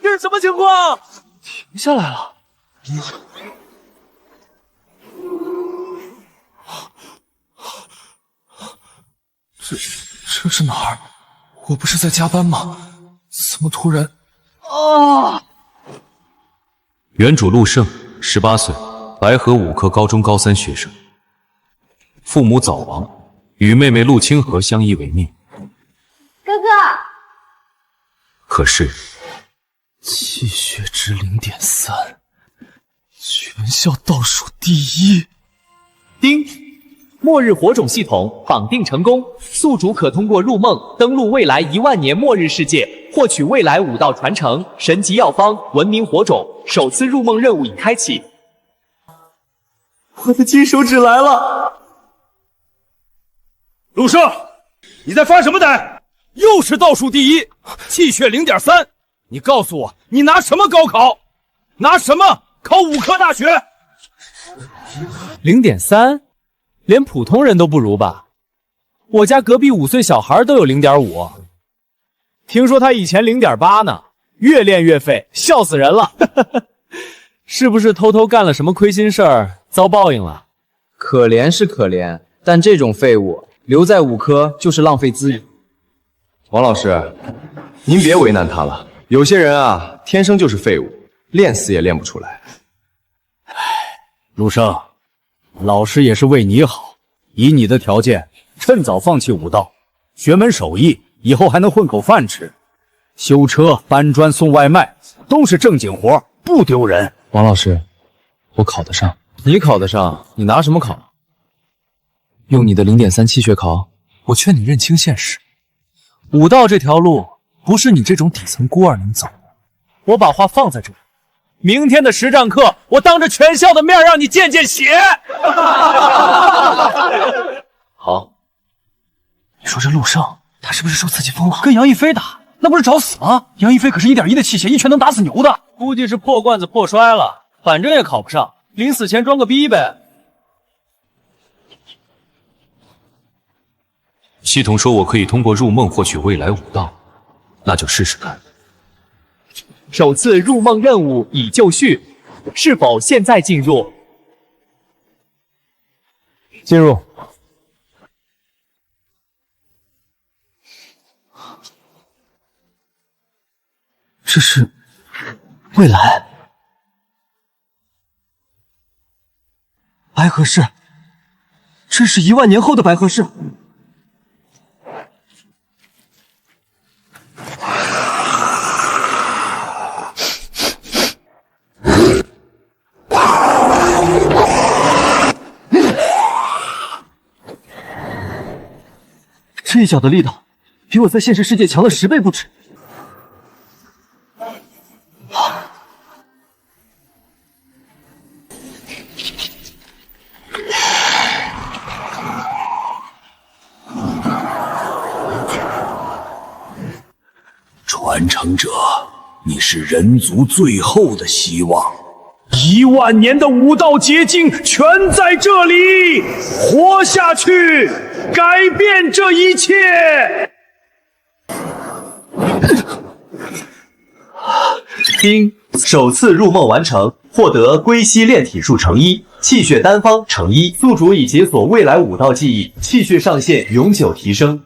这是什么情况？停下来了。这是哪儿？我不是在加班吗？怎么突然……啊！原主陆胜，18岁，白河5科高中高3学生，父母早亡，与妹妹陆清河相依为命。哥哥，可是气血值0.3，全校倒数第一。丁，末日火种系统绑定成功，宿主可通过入梦登陆未来1万年末日世界，获取未来5道传承、神级药方、文明火种。首次入梦任务已开启。我的金手指来了！陆胜，你在发什么呆？又是倒数第一，气血0.3。你告诉我，你拿什么高考？拿什么考5科大学？0.3，连普通人都不如吧？我家隔壁5岁小孩都有0.5，听说他以前0.8呢，越练越废，笑死人了。是不是偷偷干了什么亏心事儿，遭报应了？可怜是可怜，但这种废物留在5科就是浪费资源。王老师，您别为难他了。有些人啊，天生就是废物，练死也练不出来。陆生，老师也是为你好，以你的条件，趁早放弃武道，学门手艺，以后还能混口饭吃。修车、搬砖、送外卖，都是正经活，不丢人。王老师，我考得上。你考得上，你拿什么考？用你的0.3气血考？我劝你认清现实，武道这条路不是你这种底层孤儿能走的。我把话放在这里，明天的实战课，我当着全校的面让你见见血。好。你说这陆胜，他是不是受刺激疯了？跟杨一飞打，那不是找死吗？杨一飞可是1.1的气血，一拳能打死牛的。估计是破罐子破摔了，反正也考不上，临死前装个逼呗。系统说我可以通过入梦获取未来5道，那就试试看。首次入梦任务已就绪，是否现在进入？进入。这是未来，白河市，这是1万年后的白河市。这一脚的力道，比我在现实世界强了10倍不止。传承者，你是人族最后的希望。1万年的武道结晶全在这里，活下去，改变这一切。丁，首次入梦完成，获得归西炼体术成1，气血丹方成1，宿主已解锁未来5道记忆，气血上限永久提升。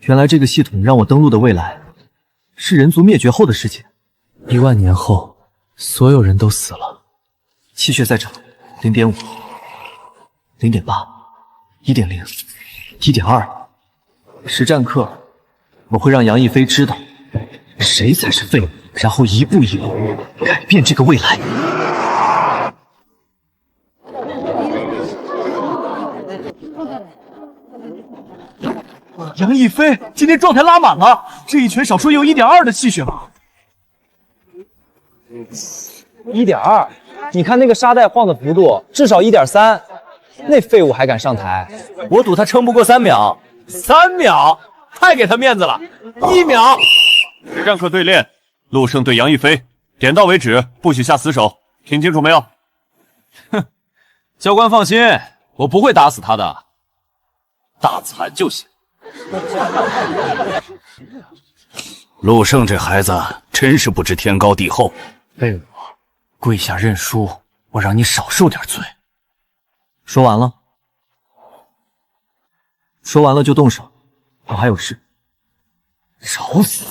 原来这个系统让我登陆的未来，是人族灭绝后的世界。1万年后，所有人都死了。气血在涨，0.5、0.8、1.0、1.2。实战课，我会让杨一飞知道谁才是废物，然后一步一步改变这个未来。杨一飞今天状态拉满了，这一拳少说也有1.2的气血吧？1.2，你看那个沙袋晃的幅度，至少1.3，那废物还敢上台？我赌他撑不过3秒。3秒，太给他面子了。1秒。实战课对练，陆胜对杨一飞，点到为止，不许下死手，听清楚没有？哼，教官放心，我不会打死他的，打残就行。陆胜这孩子真是不知天高地厚。废物，跪下认输，我让你少受点罪。说完了？说完了就动手，我还有事。找死！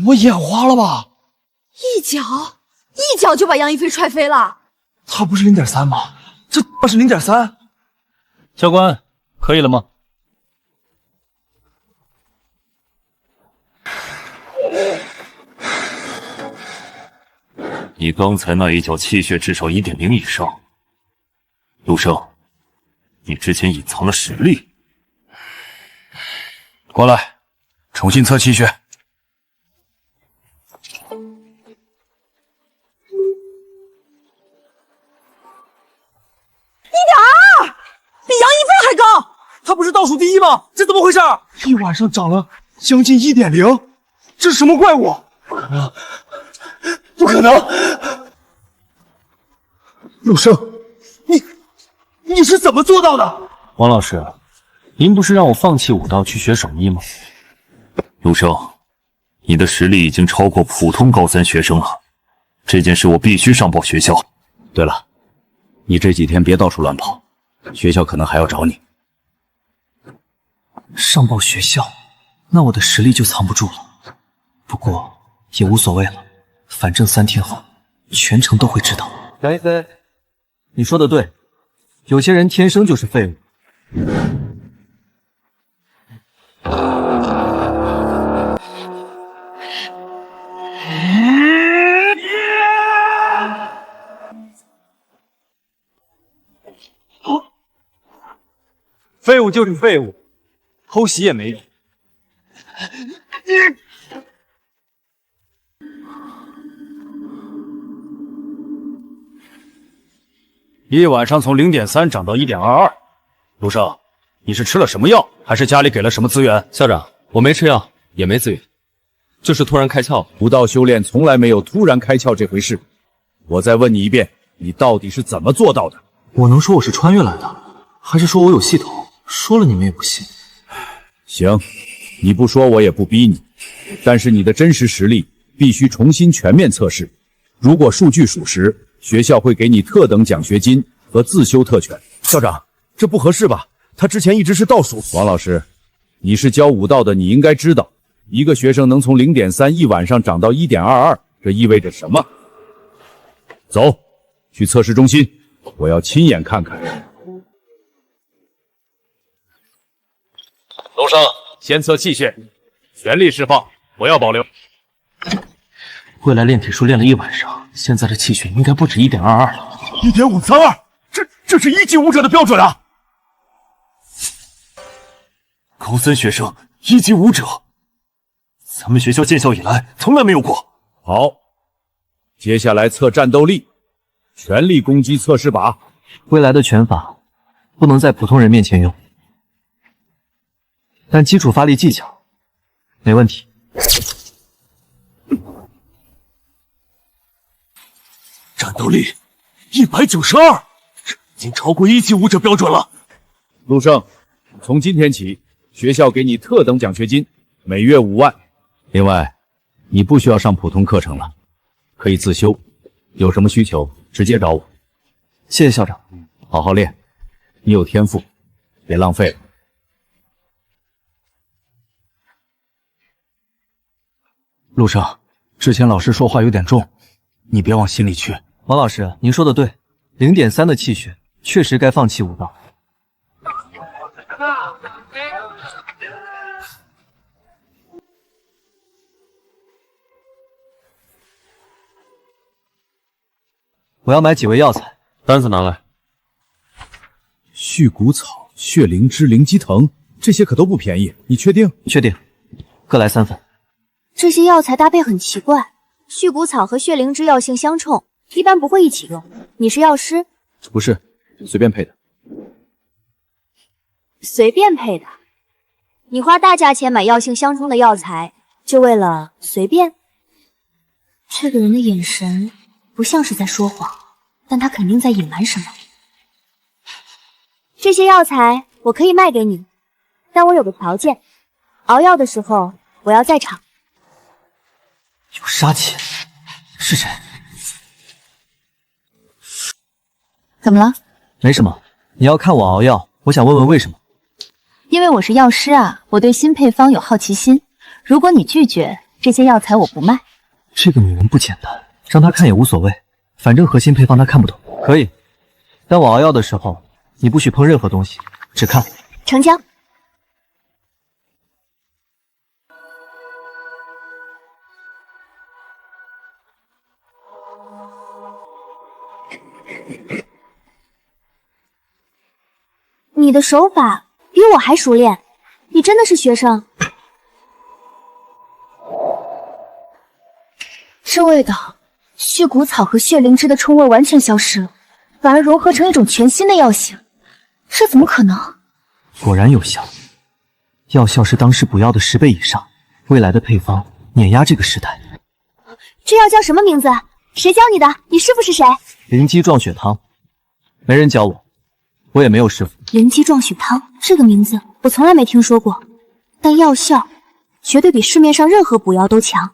我眼花了吧？一脚就把杨一飞踹飞了。他不是0.3吗？这是0.3。教官，可以了吗？你刚才那一脚气血至少1.0以上。陆胜，你之前隐藏了实力。过来，重新测气血。1.22，比杨一飞还高。他不是倒数第一吗？这怎么回事？一晚上涨了将近1.0，这是什么怪物？不可能！陆生，你是怎么做到的？王老师，您不是让我放弃武道去学手艺吗？陆生，你的实力已经超过普通高3学生了，这件事我必须上报学校。对了，你这几天别到处乱跑，学校可能还要找你。上报学校，那我的实力就藏不住了。不过也无所谓了，反正3天后全城都会知道。杨一飞，你说的对，有些人天生就是废物。废物就是废物，偷袭也没用。一晚上从0.3涨到1.22，陆胜，你是吃了什么药，还是家里给了什么资源？校长，我没吃药，也没资源，就是突然开窍。武道修炼从来没有突然开窍这回事。我再问你一遍，你到底是怎么做到的？我能说我是穿越来的，还是说我有系统？说了你们也不信。行，你不说我也不逼你，但是你的真实实力必须重新全面测试。如果数据属实，学校会给你特等奖学金和自修特权。校长，这不合适吧？他之前一直是倒数。王老师，你是教武道的，你应该知道，一个学生能从0.3一晚上涨到1.22，这意味着什么？走，去测试中心，我要亲眼看看。陆生，先测气血，全力释放，不要保留。未来练体术练了一晚上，现在的气血应该不止1.22了。1.532，这是1级武者的标准啊！高3学生1级武者，咱们学校建校以来从来没有过。好，接下来测战斗力，全力攻击测试靶。未来的拳法不能在普通人面前用，但基础发力技巧没问题。战斗力192，这已经超过1级武者标准了。陆胜，从今天起，学校给你特等奖学金，每月5万。另外，你不需要上普通课程了，可以自修。有什么需求直接找我。谢谢校长。好好练，你有天赋，别浪费了。陆生，之前老师说话有点重，你别往心里去。王老师，您说的对，0.3的气血确实该放弃武道。我要买几味药材，单子拿来。续骨草、血灵芝、灵鸡藤，这些可都不便宜，你确定？确定。各来3份。这些药材搭配很奇怪，续骨草和血灵芝药性相冲，一般不会一起用。你是药师？不是，随便配的。随便配的？你花大价钱买药性相冲的药材，就为了随便？这个人的眼神不像是在说谎，但他肯定在隐瞒什么。这些药材我可以卖给你，但我有个条件，熬药的时候我要在场。有杀气，是谁？怎么了？没什么。你要看我熬药，我想问问为什么？因为我是药师啊，我对新配方有好奇心。如果你拒绝，这些药材我不卖。这个女人不简单，让她看也无所谓，反正核心配方她看不懂。可以，但我熬药的时候，你不许碰任何东西，只看。成交。你的手法比我还熟练，你真的是学生？这味道，血骨草和血灵芝的冲味完全消失了，反而融合成一种全新的药性，这怎么可能？果然有效，药效是当时补药的10倍以上，未来的配方碾压这个时代。这药叫什么名字？谁教你的？你师傅是谁？灵鸡壮血汤，没人教我，我也没有师傅。灵鸡壮血汤这个名字我从来没听说过，但药效绝对比市面上任何补药都强。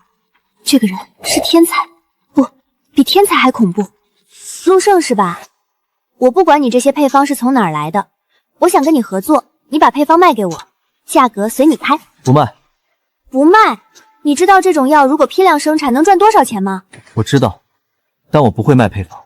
这个人是天才，不，比天才还恐怖。陆胜是吧？我不管你这些配方是从哪儿来的，我想跟你合作，你把配方卖给我，价格随你开。不卖。不卖？你知道这种药如果批量生产能赚多少钱吗？我知道，但我不会卖配方。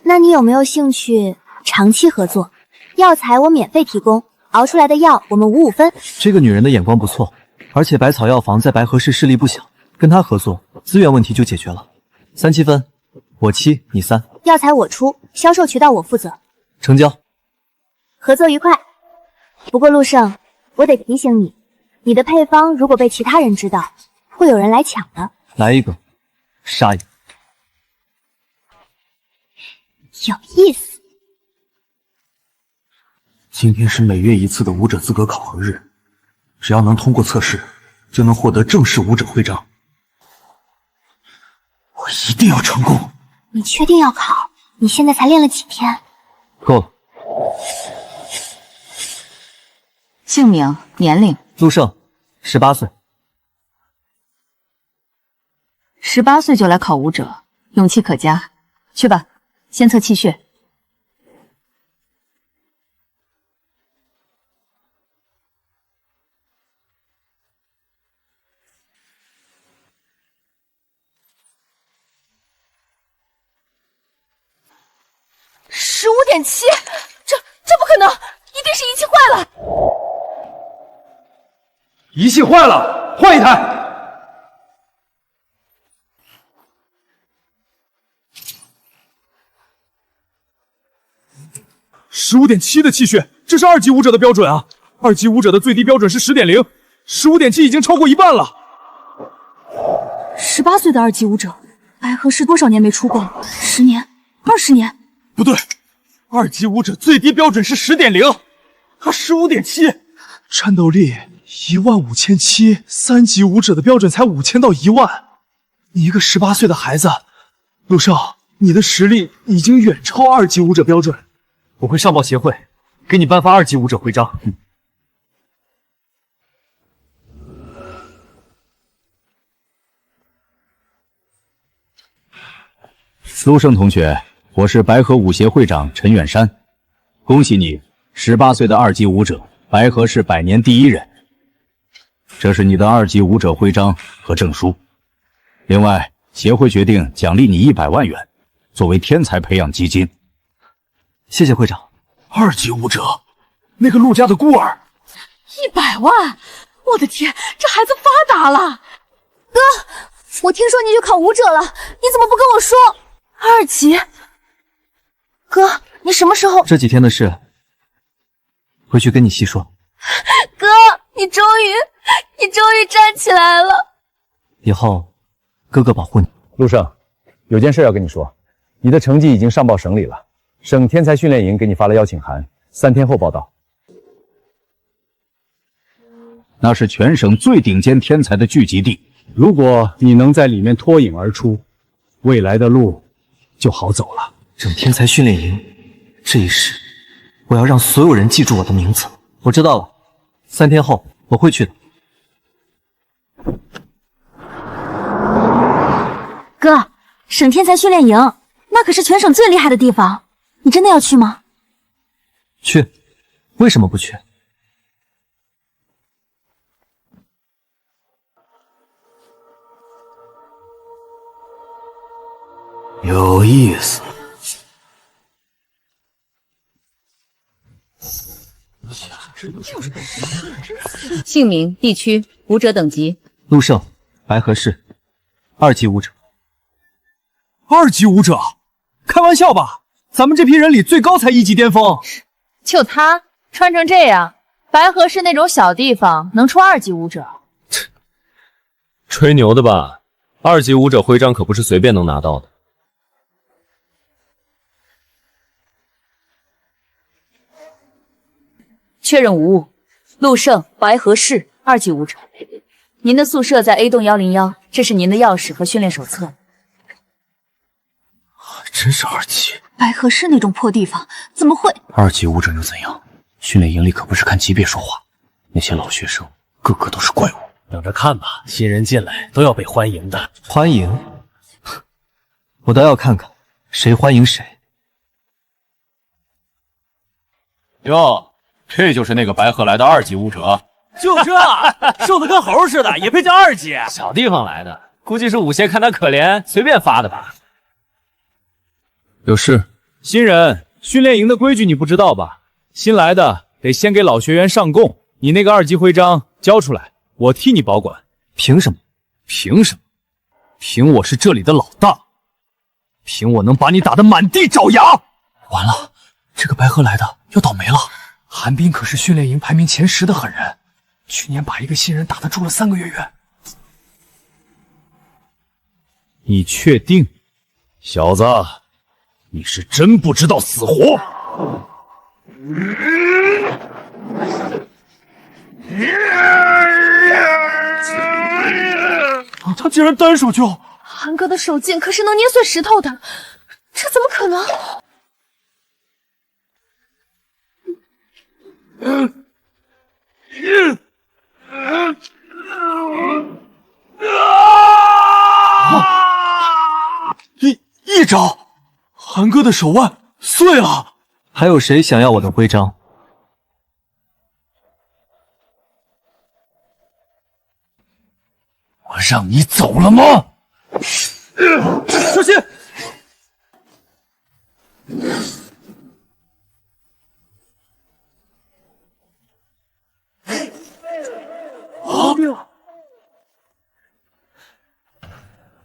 那你有没有兴趣长期合作？药材我免费提供，熬出来的药我们5-5分。这个女人的眼光不错，而且百草药房在白河市势力不小，跟她合作，资源问题就解决了。3-7分，我7，你3。药材我出，销售渠道我负责。成交。合作愉快。不过陆胜，我得提醒你，你的配方如果被其他人知道，会有人来抢的。来一个，杀一个。有意思。今天是每月1次的武者资格考核日，只要能通过测试，就能获得正式武者徽章。我一定要成功。你确定要考？你现在才练了几天？够了。姓名、年龄。陆胜，18岁。18岁就来考武者，勇气可嘉。去吧，先测气血。15.7，这不可能，一定是仪器坏了。仪器坏了，换一台。15.7的气血，这是2级武者的标准啊！2级武者的最低标准是10.0，15.7已经超过一半了。18岁的2级武者，白河市多少年没出过了？10年、20年？不对，2级武者最低标准是10.0，他15.7，战斗力15700，3级武者的标准才5000到1万。你一个18岁的孩子，陆少，你的实力已经远超2级武者标准。我会上报协会，给你颁发2级武者徽章。陆胜同学，我是白河武协会长陈远山，恭喜你，18岁的2级武者，白河市百年第1人。这是你的2级武者徽章和证书。另外，协会决定奖励你100万元，作为天才培养基金。谢谢会长。2级武者，那个陆家的孤儿，100万！我的天，这孩子发达了！哥，我听说你去考武者了，你怎么不跟我说？2级？哥，你什么时候？这几天的事，回去跟你细说。哥，你你终于站起来了。以后，哥哥保护你。陆胜，有件事要跟你说，你的成绩已经上报省里了，省天才训练营给你发了邀请函，3天后报到。那是全省最顶尖天才的聚集地，如果你能在里面脱颖而出，未来的路就好走了。省天才训练营，这一世，我要让所有人记住我的名字。我知道了，3天后我会去的。哥，省天才训练营，那可是全省最厉害的地方，你真的要去吗？去，为什么不去？有意思。姓名、地区、武者等级。陆胜，白河市，2级武者。2级武者？开玩笑吧？咱们这批人里最高才1级巅峰。就他穿成这样，白河市那种小地方能出2级武者？吹牛的吧？2级武者徽章可不是随便能拿到的。确认无误，陆胜，白河市2级武者。您的宿舍在 A 栋101，这是您的钥匙和训练手册。真是2级。白河市那种破地方，怎么会？2级武者又怎样？训练营里可不是看级别说话，那些老学生个个都是怪物。等着看吧，新人进来都要被欢迎的。欢迎？我倒要看看谁欢迎谁。哟，这就是那个白河来的2级武者。就这，瘦得跟猴似的，也配叫2级？小地方来的，估计是武协看他可怜，随便发的吧。有事。新人，训练营的规矩你不知道吧？新来的得先给老学员上供，你那个2级徽章交出来，我替你保管。凭什么？凭什么？凭我是这里的老大，凭我能把你打得满地找牙。完了，这个白河来的要倒霉了。韩冰可是训练营排名前10的狠人，去年把一个新人打得住了3个月院。你确定？小子，你是真不知道死活。他竟然单手就……韩哥的手劲可是能捏碎石头的，这怎么可能？一招，韩哥的手腕碎了。还有谁想要我的徽章？我让你走了吗？小心！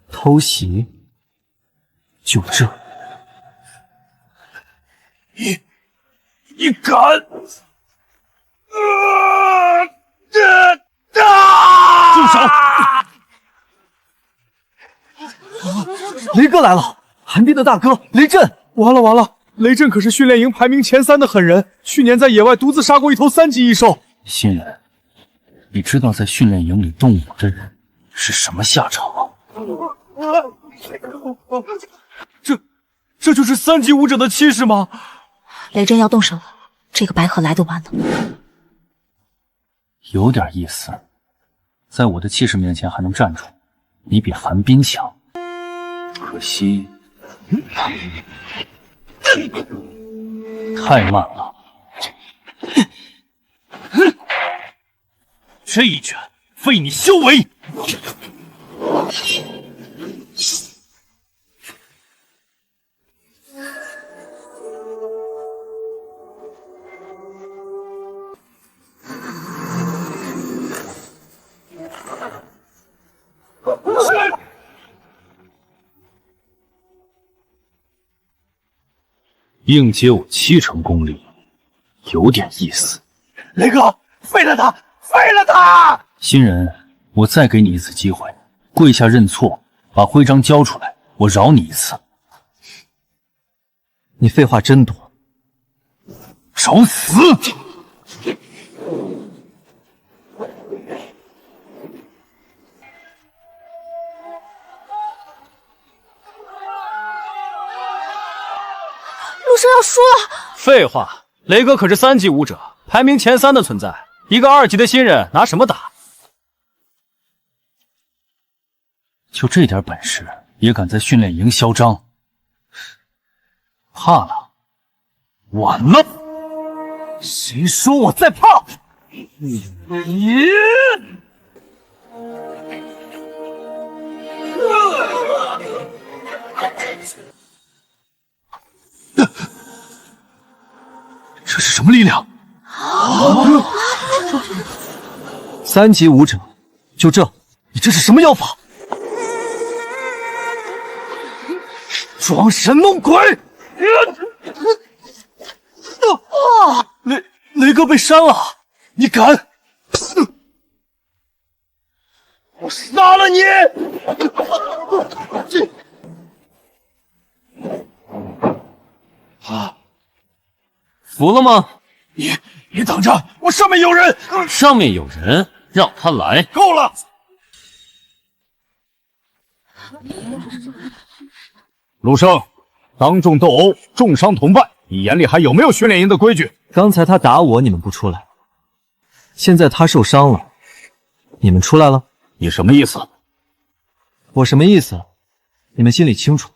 偷袭，就这？你敢？住手！雷哥来了，韩冰的大哥雷震。完了完了，雷震可是训练营排名前3的狠人，去年在野外独自杀过一头3级异兽。新人，你知道在训练营里动武的人是什么下场吗？这就是3级武者的气势吗？雷震要动手了，这个白河来的完了。有点意思，在我的气势面前还能站住，你比韩冰强。可惜，太慢了。这一拳废你修为。应届我7成功力，有点意思。雷哥，废了他，废了他！新人，我再给你一次机会，跪下认错，把徽章交出来，我饶你一次。你废话真多，找死！陆生要输了。废话，雷哥可是3级武者，排名前3的存在，一个2级的新人拿什么打？就这点本事，也敢在训练营嚣张？怕了？晚了！谁说我在怕？这是什么力量？3级武者，就这，你这是什么妖法？装神弄鬼！雷哥被删了，你敢？我杀了你！服了吗？你等着，我上面有人！上面有人，让他来。够了！陆生，当众斗殴，重伤同伴，你眼里还有没有训练营的规矩？刚才他打我，你们不出来，现在他受伤了，你们出来了。你什么意思？我什么意思？你们心里清楚。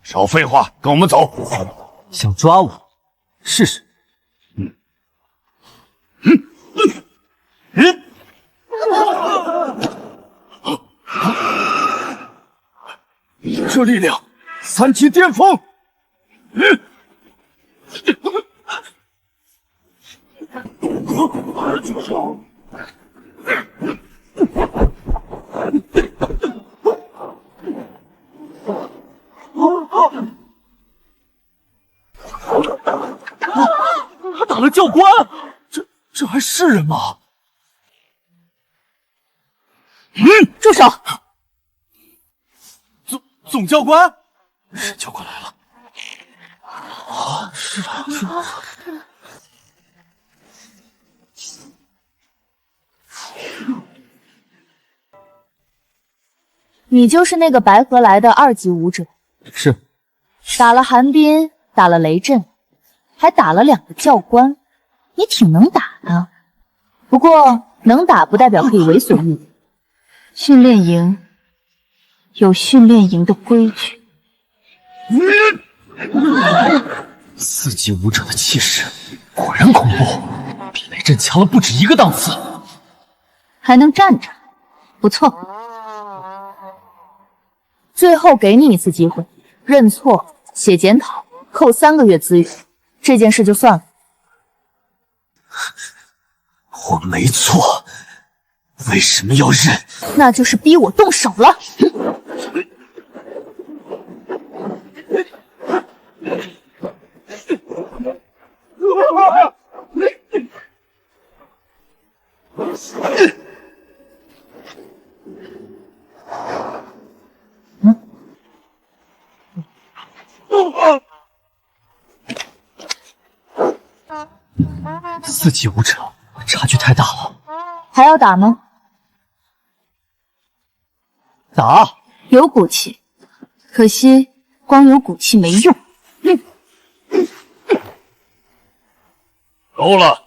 少废话，跟我们走。想抓我，试试。这力量，3级巅峰。他打了教官，这还是人吗？住手！总教官，是教官来了。是。你就是那个白河来的2级武者？是。打了寒冰，打了雷震，还打了2个教官，你挺能打的。不过能打不代表可以为所欲为。训练营有训练营的规矩。4级武者的气势果然恐怖，比雷震强了不止1个档次。还能站着，不错。最后给你一次机会，认错、写检讨，扣3个月资源，这件事就算了。我没错，为什么要认？那就是逼我动手了。4级武者差距太大了，还要打吗？打！有骨气，可惜光有骨气没用。够了！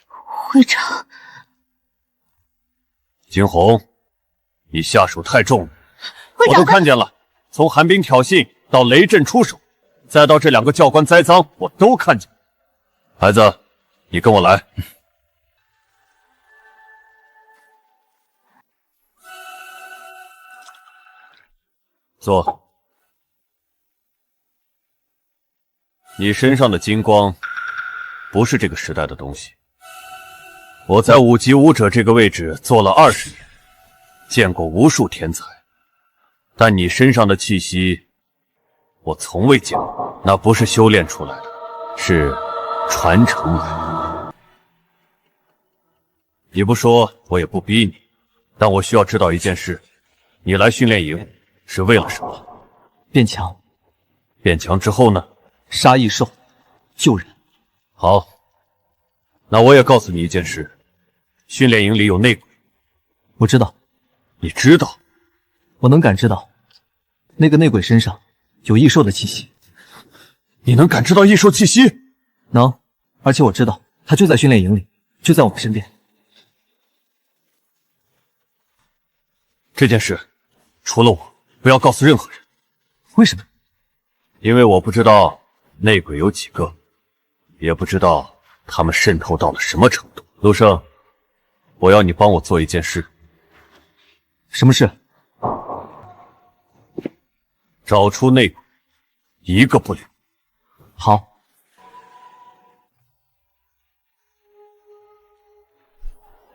会长，惊鸿，你下手太重了。会长，我都看见了，从寒冰挑衅到雷震出手，再到这2个教官栽赃，我都看见。孩子，你跟我来。坐。你身上的金光，不是这个时代的东西。我在5级武者这个位置做了20年，见过无数天才，但你身上的气息，我从未见过，那不是修炼出来的，是传承来的。你不说，我也不逼你，但我需要知道一件事：你来训练营是为了什么？变强。变强之后呢？杀异兽，救人。好，那我也告诉你一件事：训练营里有内鬼。我知道。你知道？我能感知到，那个内鬼身上有异兽的气息。你能感知到异兽气息？能，而且我知道他就在训练营里，就在我们身边。这件事，除了我，不要告诉任何人。为什么？因为我不知道内鬼有几个，也不知道他们渗透到了什么程度。陆胜，我要你帮我做一件事。什么事？找出内鬼，一个不留。好。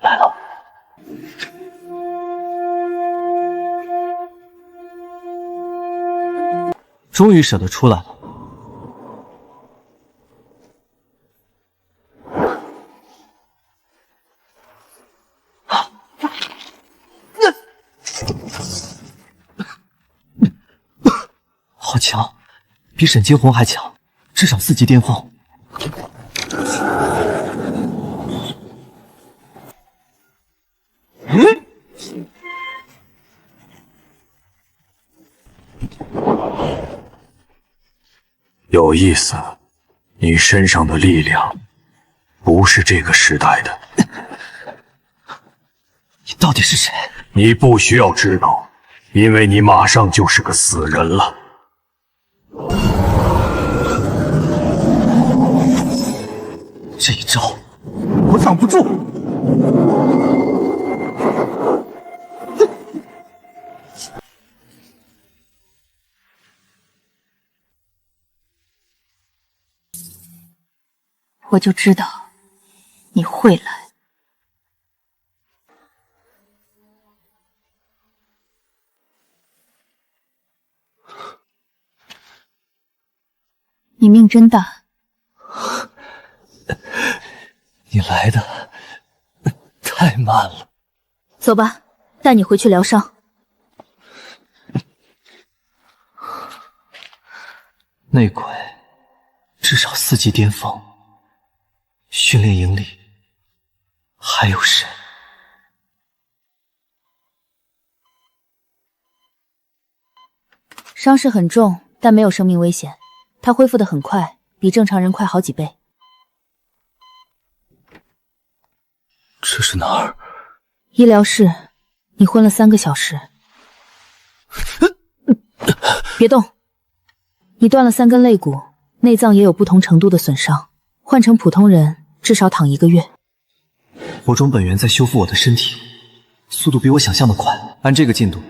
来了。终于舍得出来了。好强，比沈惊鸿还强，至少4级巅峰。有意思，你身上的力量不是这个时代的。你到底是谁？你不需要知道，因为你马上就是个死人了。这一招我挡不住。我就知道你会来。你命真大。你来的太慢了。走吧，带你回去疗伤。内鬼至少4级巅峰，训练营里还有谁？伤势很重，但没有生命危险。他恢复得很快，比正常人快好几倍。这是哪儿？医疗室。你昏了3个小时。别动。你断了3根肋骨，内脏也有不同程度的损伤，换成普通人至少躺1个月。火种本源在修复我的身体，速度比我想象的快。按这个进度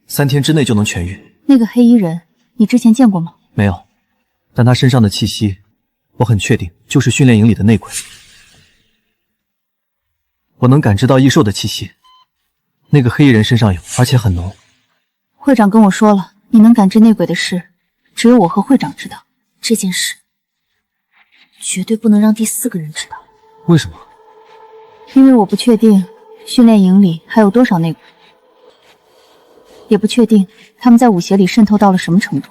，3天之内就能痊愈。那个黑衣人，你之前见过吗？没有，但他身上的气息，我很确定就是训练营里的内鬼。我能感知到异兽的气息，那个黑衣人身上有，而且很浓。会长跟我说了，你能感知内鬼的事，只有我和会长知道。这件事绝对不能让第4个人知道。为什么？因为我不确定训练营里还有多少内鬼，也不确定他们在武协里渗透到了什么程度。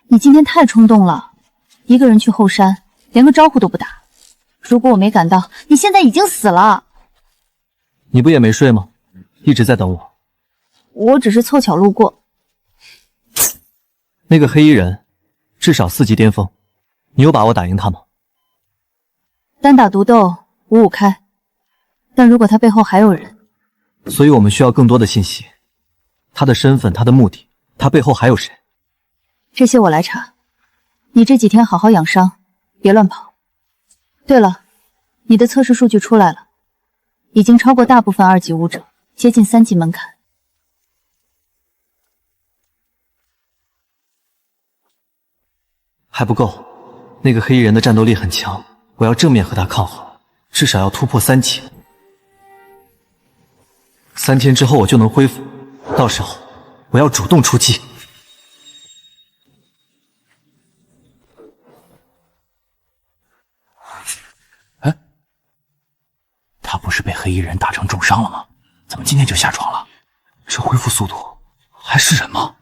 你今天太冲动了，一个人去后山，连个招呼都不打。如果我没赶到，你现在已经死了。你不也没睡吗？一直在等我。我只是凑巧路过。那个黑衣人至少4级巅峰，你有把握打赢他吗？单打独斗5-5开，但如果他背后还有人，所以我们需要更多的信息，他的身份，他的目的，他背后还有谁？这些我来查。你这几天好好养伤，别乱跑。对了，你的测试数据出来了，已经超过大部分2级武者，接近3级门槛。还不够，那个黑衣人的战斗力很强，我要正面和他抗衡，至少要突破3级。3天之后我就能恢复，到时候我要主动出击。黑衣人打成重伤了吗？怎么今天就下床了？这恢复速度还是人吗？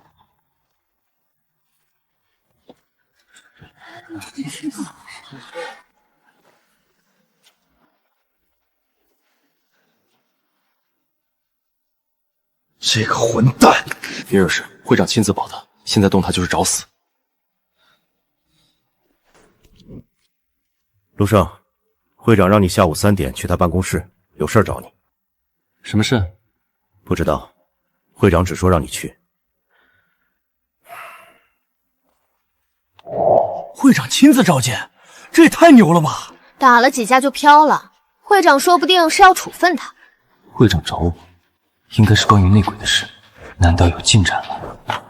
这个混蛋！别惹事，会长亲自保的，现在动他就是找死。陆胜，会长让你下午3点去他办公室，有事找你。什么事？不知道，会长只说让你去。会长亲自召见，这也太牛了吧！打了几架就飘了，会长说不定是要处分他。会长找我，应该是关于内鬼的事，难道有进展了？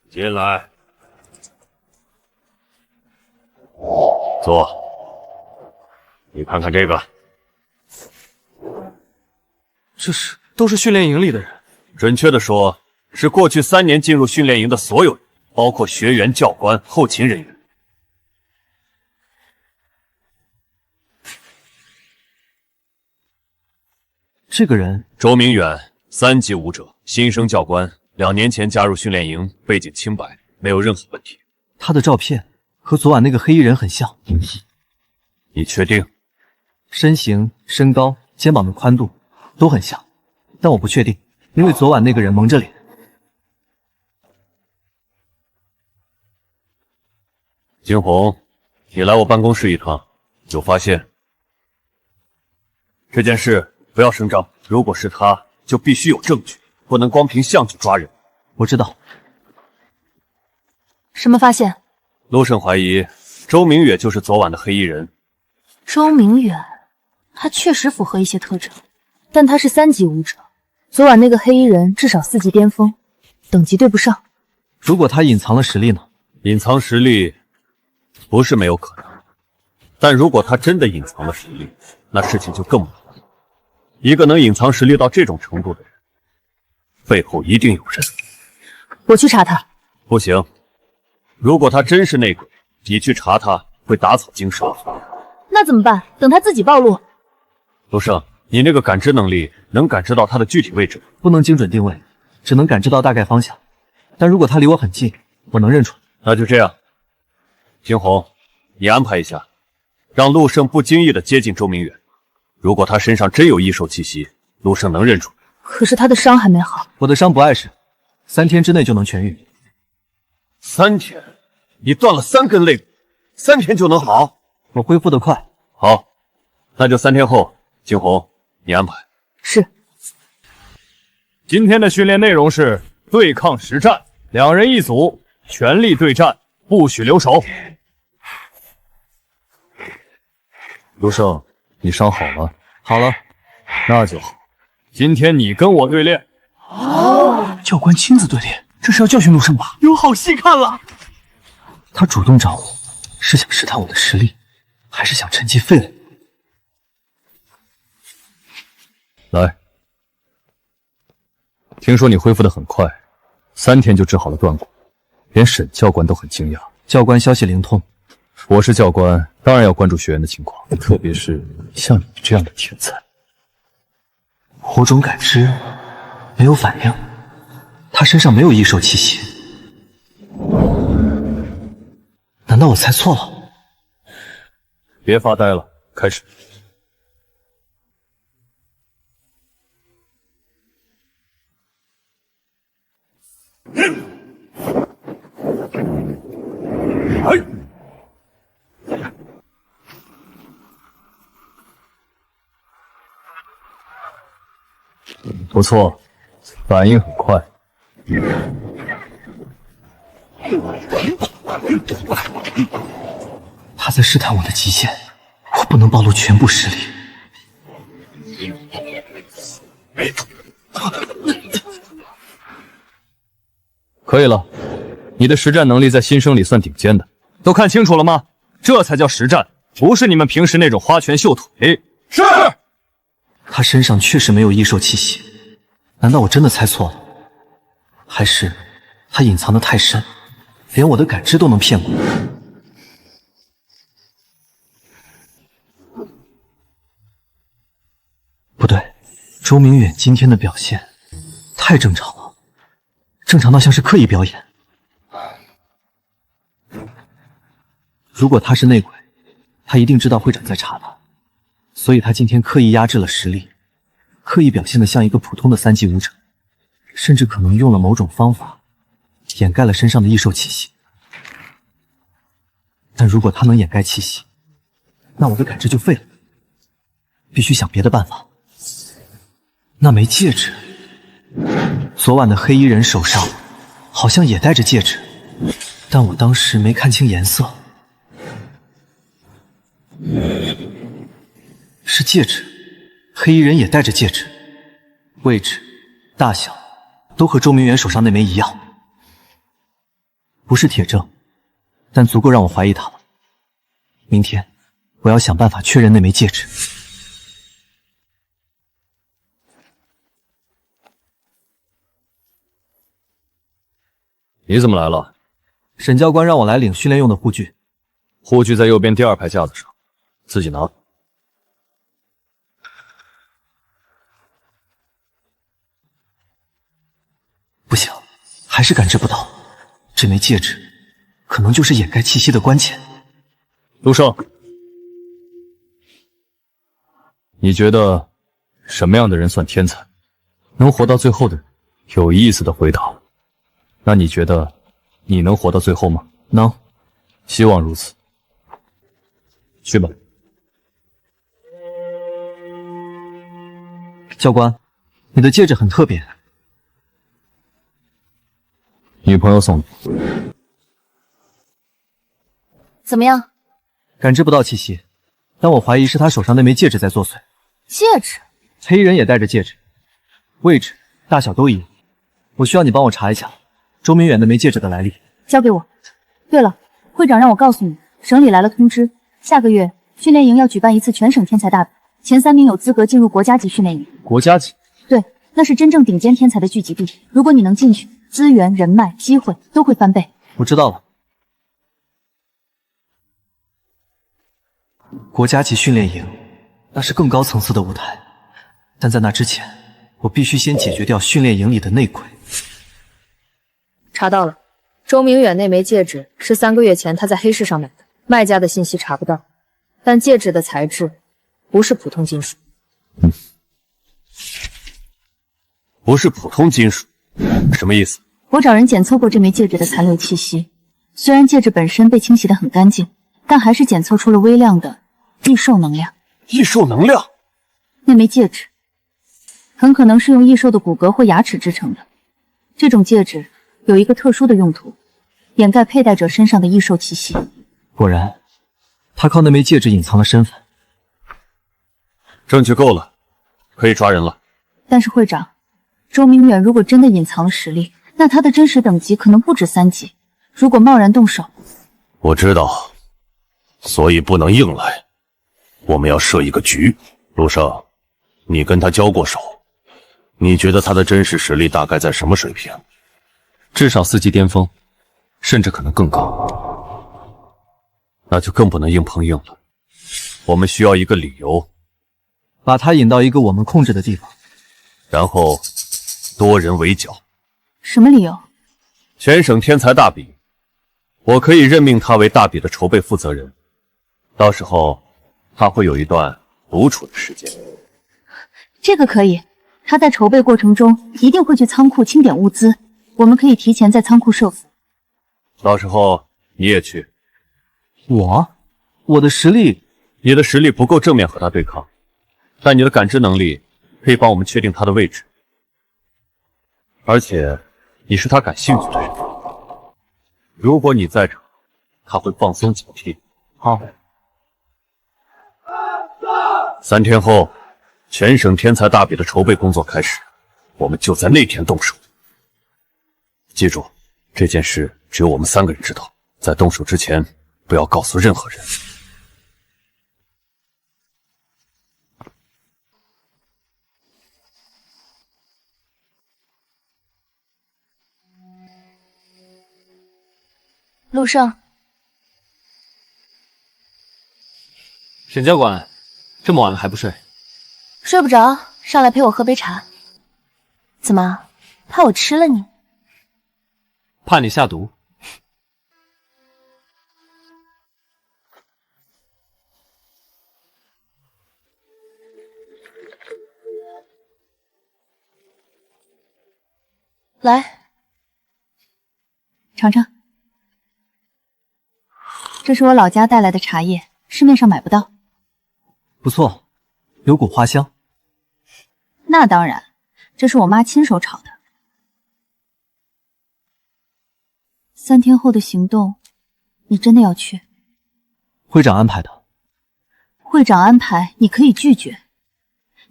进来，坐。你看看这个，都是训练营里的人。准确的说，是过去3年进入训练营的所有人，包括学员、教官、后勤人员。这个人，周明远，3级武者，新生教官，2年前加入训练营，背景清白，没有任何问题。他的照片和昨晚那个黑衣人很像。你确定？身形、身高、肩膀的宽度都很像，但我不确定，因为昨晚那个人蒙着脸。金红，你来我办公室一趟，有发现。这件事不要声张，如果是他，就必须有证据，不能光凭相据抓人。我知道。什么发现？陆胜怀疑周明远就是昨晚的黑衣人。周明远，他确实符合一些特征，但他是3级武者，昨晚那个黑衣人至少4级巅峰，等级对不上。如果他隐藏了实力呢？隐藏实力不是没有可能，但如果他真的隐藏了实力，那事情就更麻烦了。一个能隐藏实力到这种程度的人，背后一定有人。我去查他。不行，如果他真是内鬼，你去查他会打草惊蛇。那怎么办？等他自己暴露。陆胜，你那个感知能力能感知到他的具体位置吗？不能精准定位，只能感知到大概方向。但如果他离我很近，我能认出来。那就这样，金红，你安排一下，让陆胜不经意的接近周明远。如果他身上真有异兽气息，陆胜能认出来。可是他的伤还没好。我的伤不碍事，3天之内就能痊愈。3天？你断了3根肋骨，3天就能好？我恢复得快。好，那就3天后，金红，你安排。是。今天的训练内容是对抗实战，2人一组，全力对战，不许留手。陆胜，你伤好了？好了。那就好。今天你跟我对练。教官亲自对练，这是要教训陆胜吧？有好戏看了。他主动找我，是想试探我的实力，还是想趁机废了我？来，听说你恢复得很快，3天就治好了断骨，连沈教官都很惊讶。教官消息灵通，我是教官，当然要关注学员的情况，特别是像你这样的天才。火种感知没有反应，他身上没有异兽气息，难道我猜错了？别发呆了，开始。不错，反应很快。他在试探我的极限，我不能暴露全部实力。可以了，你的实战能力在新生里算顶尖的，都看清楚了吗？这才叫实战，不是你们平时那种花拳绣腿。是。他身上确实没有异兽气息，难道我真的猜错了？还是他隐藏得太深，连我的感知都能骗我？周明远今天的表现太正常了，正常到像是刻意表演。如果他是内鬼，他一定知道会长在查他，所以他今天刻意压制了实力，刻意表现得像一个普通的3级武者，甚至可能用了某种方法掩盖了身上的异兽气息。但如果他能掩盖气息，那我的感知就废了，必须想别的办法。那枚戒指，昨晚的黑衣人手上好像也戴着戒指，但我当时没看清颜色。是戒指，黑衣人也戴着戒指，位置、大小都和周明远手上那枚一样，不是铁证，但足够让我怀疑他了。明天我要想办法确认那枚戒指。你怎么来了？沈教官让我来领训练用的护具。护具在右边第2排架子上，自己拿。不行，还是感知不到，这枚戒指可能就是掩盖气息的关键。陆胜，你觉得什么样的人算天才？能活到最后的人。有意思的回答。那你觉得你能活到最后吗？能，希望如此。去吧。教官，你的戒指很特别。女朋友送的。怎么样？感知不到气息，但我怀疑是他手上那枚戒指在作祟。戒指？黑衣人也戴着戒指，位置、大小都一样。我需要你帮我查一下周明远那枚戒指的来历。交给我。对了，会长让我告诉你，省里来了通知，下个月训练营要举办一次全省天才大比，前3名有资格进入国家级训练营。国家级？对，那是真正顶尖天才的聚集地。如果你能进去，资源、人脉、机会都会翻倍。我知道了。国家级训练营，那是更高层次的舞台，但在那之前，我必须先解决掉训练营里的内鬼。查到了，周明远那枚戒指是3个月前他在黑市上买的，卖家的信息查不到，但戒指的材质不是普通金属。不是普通金属，什么意思？我找人检测过这枚戒指的残留气息，虽然戒指本身被清洗得很干净，但还是检测出了微量的异兽能量。异兽能量？那枚戒指很可能是用异兽的骨骼或牙齿制成的。这种戒指有一个特殊的用途，掩盖佩戴者身上的异兽气息。果然，他靠那枚戒指隐藏了身份。证据够了，可以抓人了。但是会长，周明远如果真的隐藏了实力，那他的真实等级可能不止3级。如果贸然动手，我知道，所以不能硬来。我们要设一个局。陆胜，你跟他交过手，你觉得他的真实实力大概在什么水平？至少4级巅峰，甚至可能更高。那就更不能硬碰硬了。我们需要一个理由，把他引到一个我们控制的地方，然后多人围剿。什么理由？全省天才大比，我可以任命他为大比的筹备负责人，到时候他会有一段独处的时间。这个可以，他在筹备过程中一定会去仓库清点物资，我们可以提前在仓库设伏。到时候你也去。我的实力，你的实力不够正面和他对抗，但你的感知能力可以帮我们确定他的位置，而且你是他感兴趣的人。如果你在场，他会放松警惕。好。 3天后，全省天才大比的筹备工作开始，我们就在那天动手。记住，这件事只有我们3个人知道，在动手之前不要告诉任何人。陆胜，沈教官。 这么晚了还不睡？睡不着，上来陪我喝杯茶。怎么，怕我吃了你？怕你下毒。来，尝尝。这是我老家带来的茶叶，市面上买不到。不错，有股花香。那当然，这是我妈亲手炒的。3天后的行动，你真的要去？会长安排的。会长安排，你可以拒绝。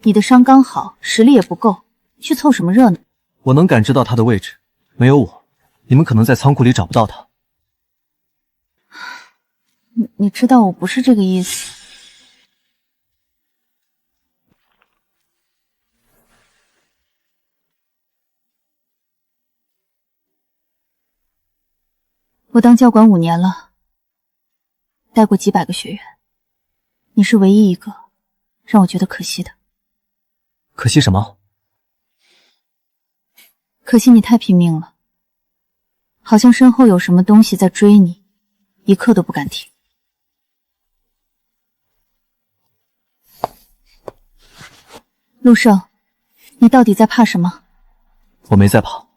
你的伤刚好，实力也不够，去凑什么热闹？我能感知到他的位置，没有我，你们可能在仓库里找不到他。你知道我不是这个意思。我当教馆5年了，带过几百个学员，你是唯一一个让我觉得可惜的。可惜什么？可惜你太拼命了，好像身后有什么东西在追你，一刻都不敢停。陆胜，你到底在怕什么？我没在跑。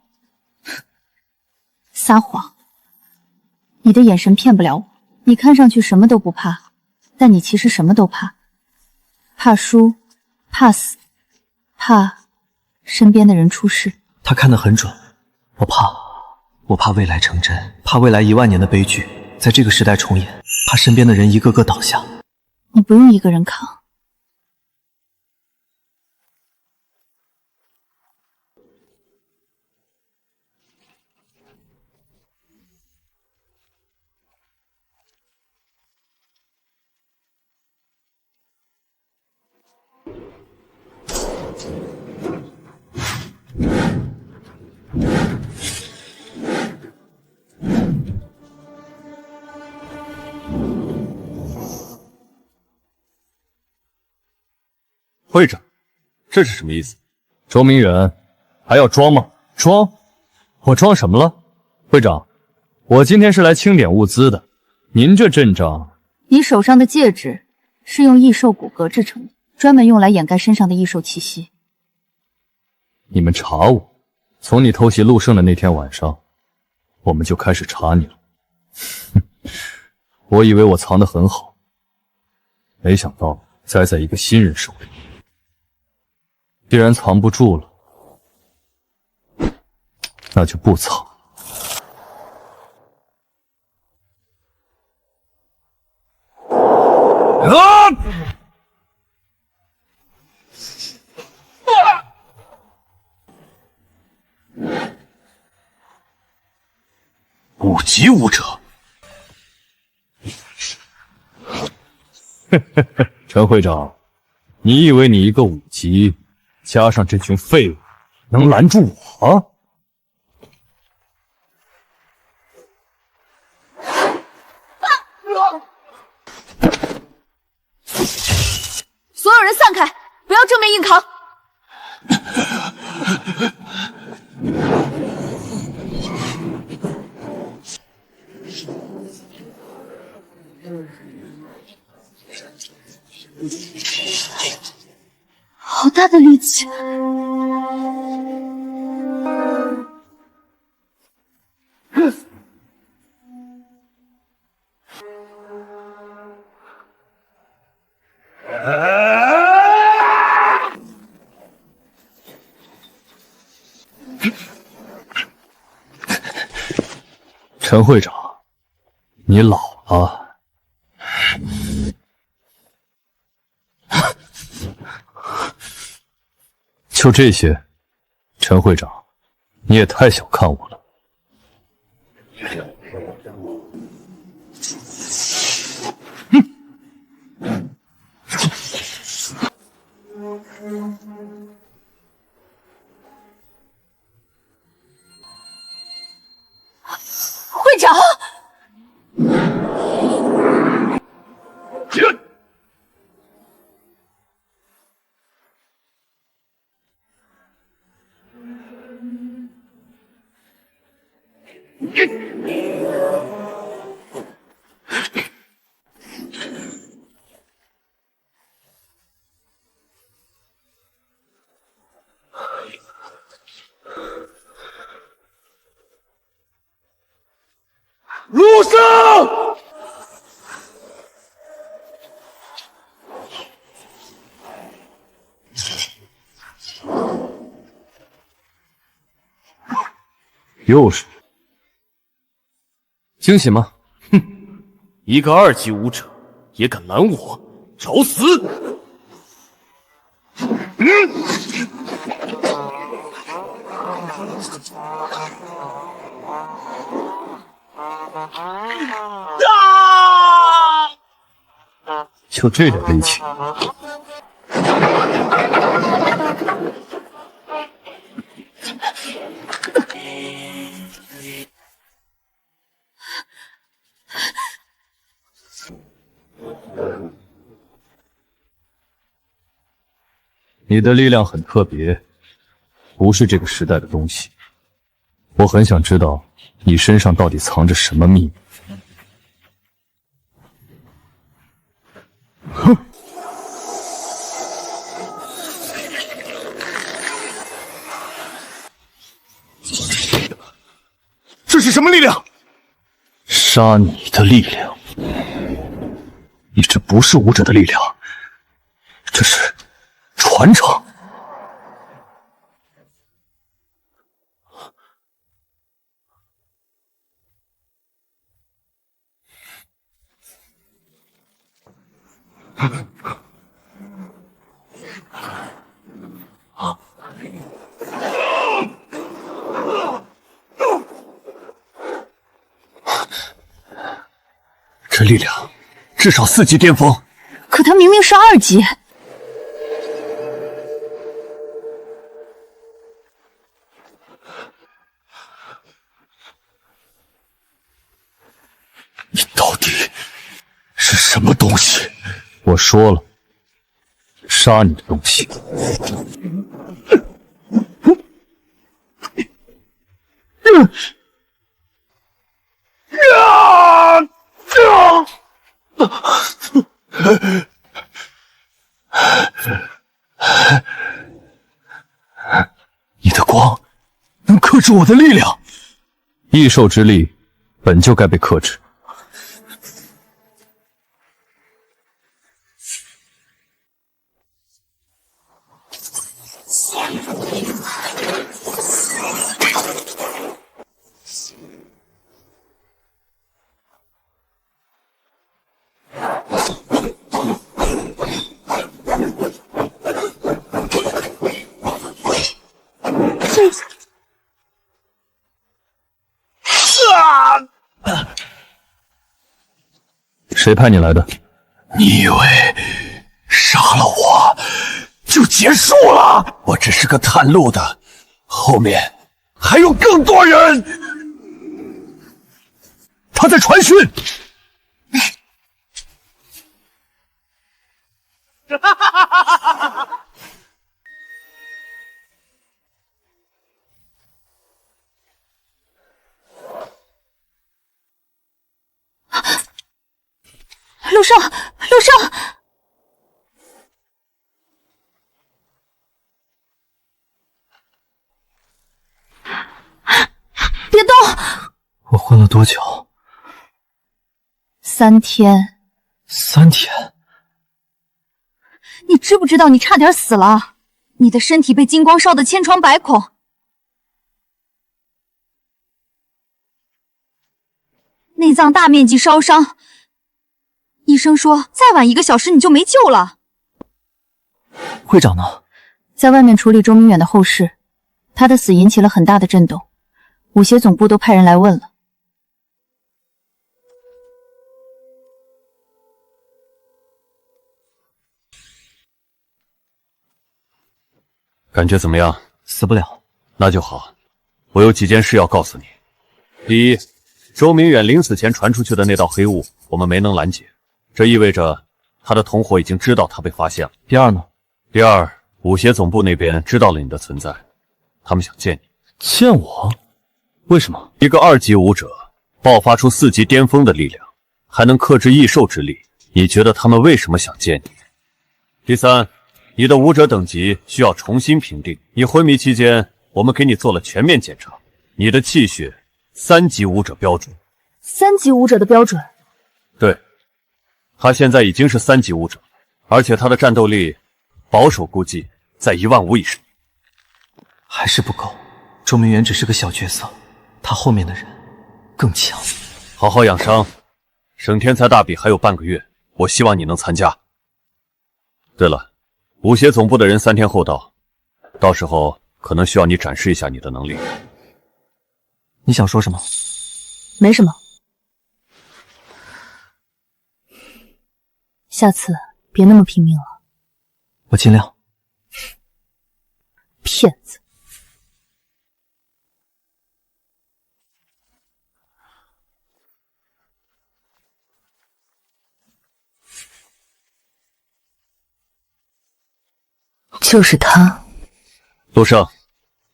撒谎！你的眼神骗不了我。你看上去什么都不怕，但你其实什么都怕。怕输，怕死，怕身边的人出事。他看得很准，我怕未来成真，怕未来1万年的悲剧在这个时代重演，怕身边的人一个个倒下。你不用一个人扛。会长，这是什么意思？周明远，还要装吗？装？我装什么了？会长，我今天是来清点物资的。您这阵仗……你手上的戒指是用异兽骨骼制成的，专门用来掩盖身上的异兽气息。你们查我，从你偷袭陆胜的那天晚上，我们就开始查你了。我以为我藏得很好，没想到栽在一个新人手里。既然藏不住了，那就不藏。啊！5级武者。陈会长，你以为你一个5级，加上这群废物，能拦住我？所有人散开，不要正面硬扛。好大的力气！陈会长，你老了。就这些，陈会长，你也太小看我了。会长，陆胜！又是惊喜吗？哼，一个2级武者也敢拦我，找死！就这点力气，你的力量很特别，不是这个时代的东西。我很想知道你身上到底藏着什么秘密。哼！这是什么力量？杀你的力量。你这不是武者的力量，这是传承。这力量至少4级巅峰，可他明明是2级。你到底是什么东西？我说了，杀你的东西。你的光能克制我的力量，异兽之力本就该被克制。谁派你来的？你以为杀了我就结束了？我只是个探路的，后面还有更多人。他在传讯。陆胜，陆胜！别动！我昏了多久？3天。3天？你知不知道你差点死了？你的身体被金光烧得千疮百孔，内脏大面积烧伤。医生说再晚1个小时你就没救了。会长呢？在外面处理周明远的后事，他的死引起了很大的震动，武协总部都派人来问了。感觉怎么样？死不了。那就好。我有几件事要告诉你。第一，周明远临死前传出去的那道黑雾，我们没能拦截，这意味着他的同伙已经知道他被发现了。第二呢？第二，武协总部那边知道了你的存在，他们想见你。见我？为什么？一个2级武者爆发出4级巅峰的力量，还能克制异兽之力，你觉得他们为什么想见你？第三，你的武者等级需要重新评定。你昏迷期间，我们给你做了全面检查，你的气血3级武者标准。3级武者的标准？对，他现在已经是3级武者，而且他的战斗力保守估计在15000以上。还是不够，周明远只是个小角色，他后面的人更强。好好养伤，省天才大比还有半个月，我希望你能参加。对了，武协总部的人3天后到，到时候可能需要你展示一下你的能力。你想说什么？没什么。下次别那么拼命了。我尽量。骗子。就是他。陆胜，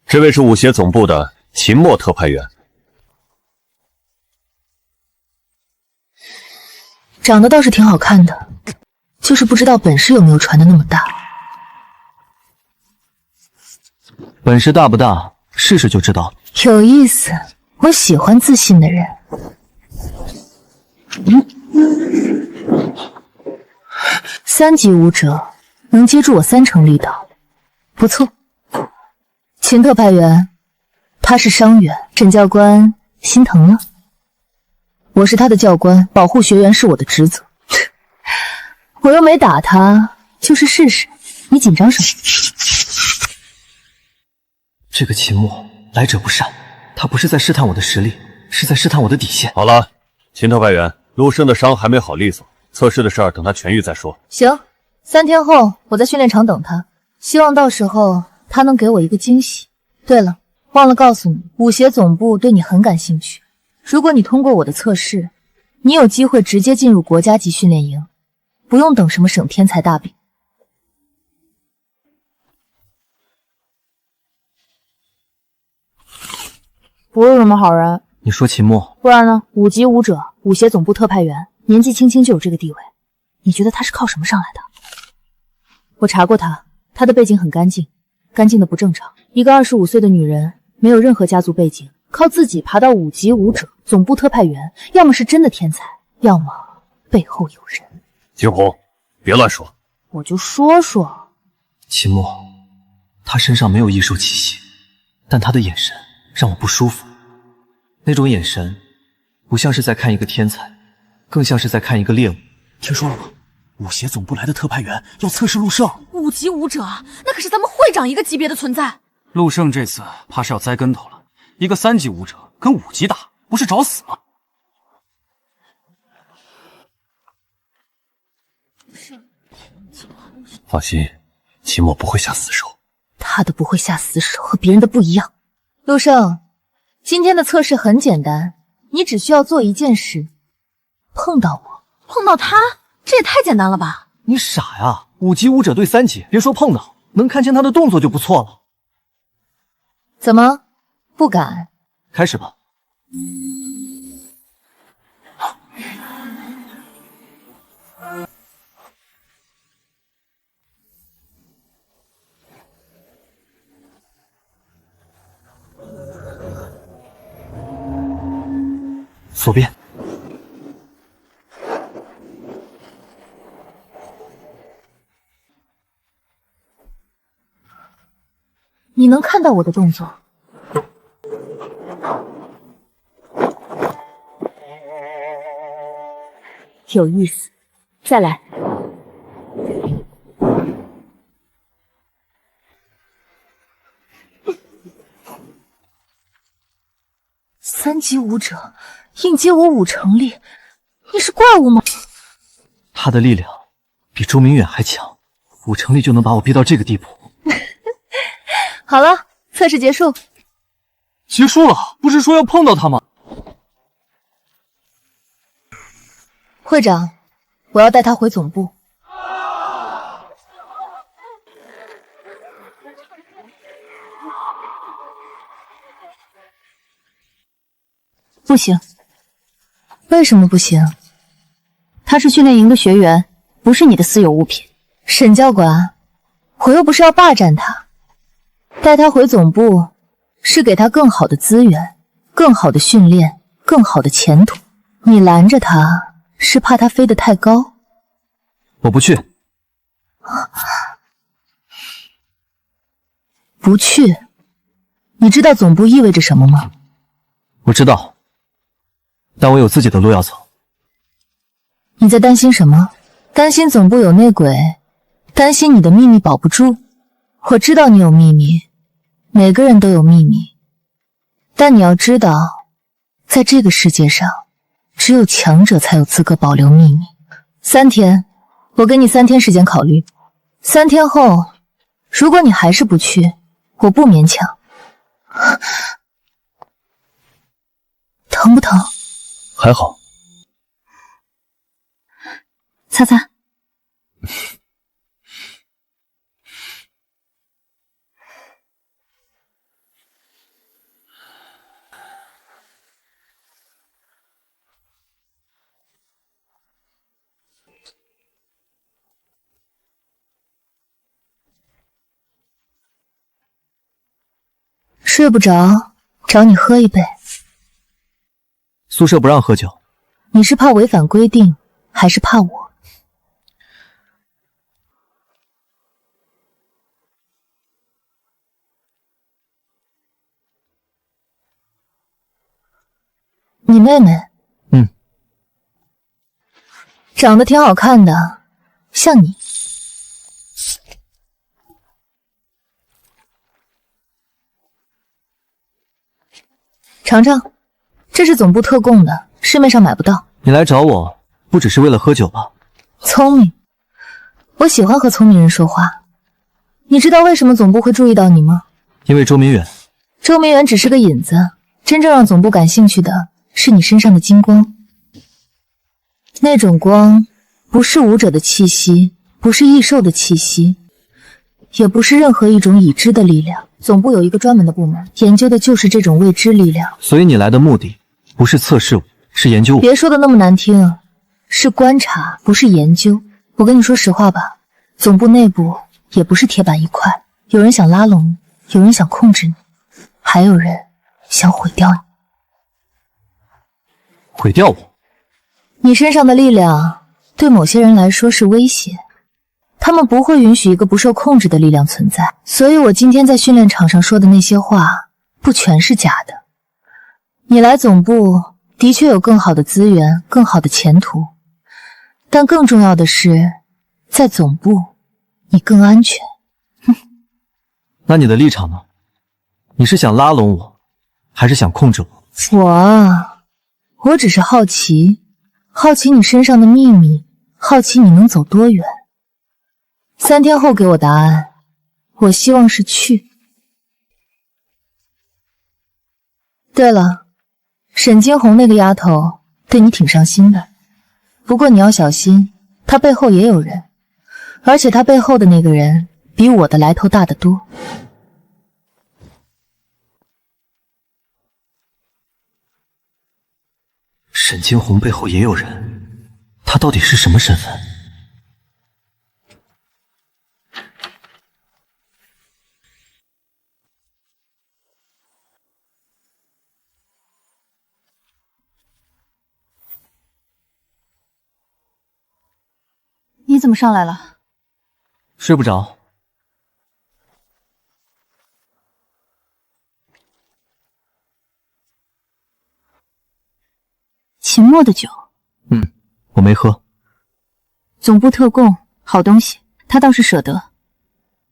这位是武协总部的秦墨特派员。长得倒是挺好看的，就是不知道本事有没有传的那么大。本事大不大，试试就知道了。有意思，我喜欢自信的人。3级武者能接住我30%力道，不错。秦特派员，他是伤员，沈教官心疼了。我是他的教官，保护学员是我的职责。我又没打他，就是试试。你紧张什么？这个秦墨来者不善，他不是在试探我的实力，是在试探我的底线。好了，秦特派员，陆胜的伤还没好利索，测试的事儿等他痊愈再说。行，3天后我在训练场等他，希望到时候他能给我一个惊喜。对了，忘了告诉你，武协总部对你很感兴趣。如果你通过我的测试，你有机会直接进入国家级训练营，不用等什么省天才大饼。不是什么好人。你说秦墨？不然呢？5级武者，武协总部特派员，年纪轻轻就有这个地位，你觉得他是靠什么上来的？我查过他，他的背景很干净，干净的不正常。一个25岁的女人，没有任何家族背景，靠自己爬到5级武者总部特派员，要么是真的天才，要么背后有人。惊鸿，别乱说。我就说说。秦墨，他身上没有异兽气息，但他的眼神让我不舒服。那种眼神，不像是在看一个天才，更像是在看一个猎物。听说了吗？武协总部来的特派员要测试陆胜。5级武者，那可是咱们会长一个级别的存在。陆胜这次怕是要栽跟头了，一个3级武者跟5级打，不是找死吗？放心，秦墨不会下死手。他的不会下死手和别人的不一样。陆胜，今天的测试很简单，你只需要做一件事，碰到我。碰到他？这也太简单了吧？你傻呀！5级武者对3级，别说碰到，能看清他的动作就不错了。怎么，不敢？开始吧。左边。你能看到我的动作？有意思，再来。3级武者硬接我50%力，你是怪物吗？他的力量比周明远还强，50%力就能把我逼到这个地步。好了，测试结束。结束了？不是说要碰到他吗？会长，我要带他回总部。不行。为什么不行？他是训练营的学员，不是你的私有物品。沈教官，我又不是要霸占他，带他回总部是给他更好的资源、更好的训练、更好的前途。你拦着他，是怕他飞得太高？我不去。不去？你知道总部意味着什么吗？我知道，但我有自己的路要走。你在担心什么？担心总部有内鬼？担心你的秘密保不住？我知道你有秘密，每个人都有秘密，但你要知道，在这个世界上，只有强者才有资格保留秘密。3天，我给你3天时间考虑。3天后，如果你还是不去，我不勉强。疼不疼？还好。擦擦。睡不着，找你喝一杯。宿舍不让喝酒。你是怕违反规定，还是怕我？你妹妹？长得挺好看的，像你。尝尝，这是总部特供的，市面上买不到。你来找我，不只是为了喝酒吧？聪明，我喜欢和聪明人说话。你知道为什么总部会注意到你吗？因为周明远。周明远只是个引子，真正让总部感兴趣的是你身上的金光。那种光，不是武者的气息，不是异兽的气息，也不是任何一种已知的力量。总部有一个专门的部门，研究的就是这种未知力量。所以你来的目的不是测试我，是研究我。别说的那么难听，是观察，不是研究。我跟你说实话吧，总部内部也不是铁板一块，有人想拉拢你，有人想控制你，还有人想毁掉你。毁掉我？你身上的力量对某些人来说是威胁，他们不会允许一个不受控制的力量存在。所以我今天在训练场上说的那些话，不全是假的。你来总部的确有更好的资源，更好的前途，但更重要的是，在总部你更安全。那你的立场呢？你是想拉拢我，还是想控制我？我只是好奇，好奇你身上的秘密，好奇你能走多远。3天后给我答案，我希望是去。对了，沈金红那个丫头对你挺上心的，不过你要小心，她背后也有人，而且她背后的那个人比我的来头大得多。沈金红背后也有人，他到底是什么身份？你怎么上来了？睡不着。秦墨的酒。我没喝。总部特供，好东西，他倒是舍得。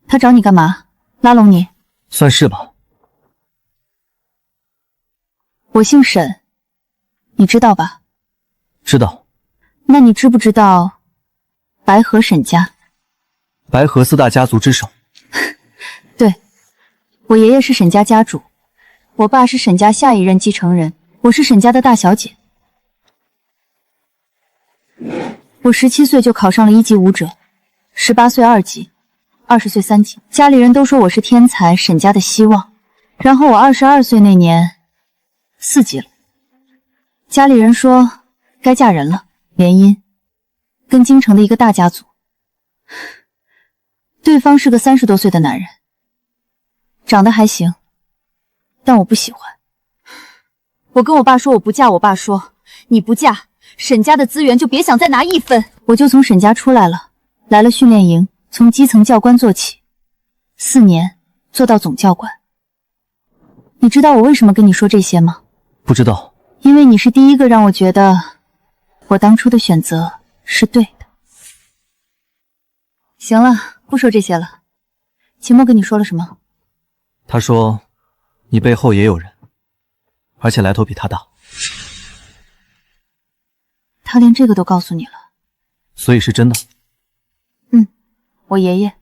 他找你干嘛？拉拢你？算是吧。我姓沈，你知道吧？知道。那你知不知道白河沈家？白河4大家族之首。对，我爷爷是沈家家主，我爸是沈家下一任继承人，我是沈家的大小姐。我17岁就考上了1级武者，18岁2级，20岁3级。家里人都说我是天才，沈家的希望。然后我22岁那年4级了。家里人说该嫁人了，联姻，跟京城的一个大家族。对方是个30多岁的男人，长得还行，但我不喜欢。我跟我爸说我不嫁，我爸说你不嫁，沈家的资源就别想再拿1分。我就从沈家出来了，来了训练营，从基层教官做起，4年做到总教官。你知道我为什么跟你说这些吗？不知道。因为你是第一个让我觉得我当初的选择是对的。行了，不说这些了。秦墨跟你说了什么？他说你背后也有人，而且来头比他大。他连这个都告诉你了？所以是真的？我爷爷。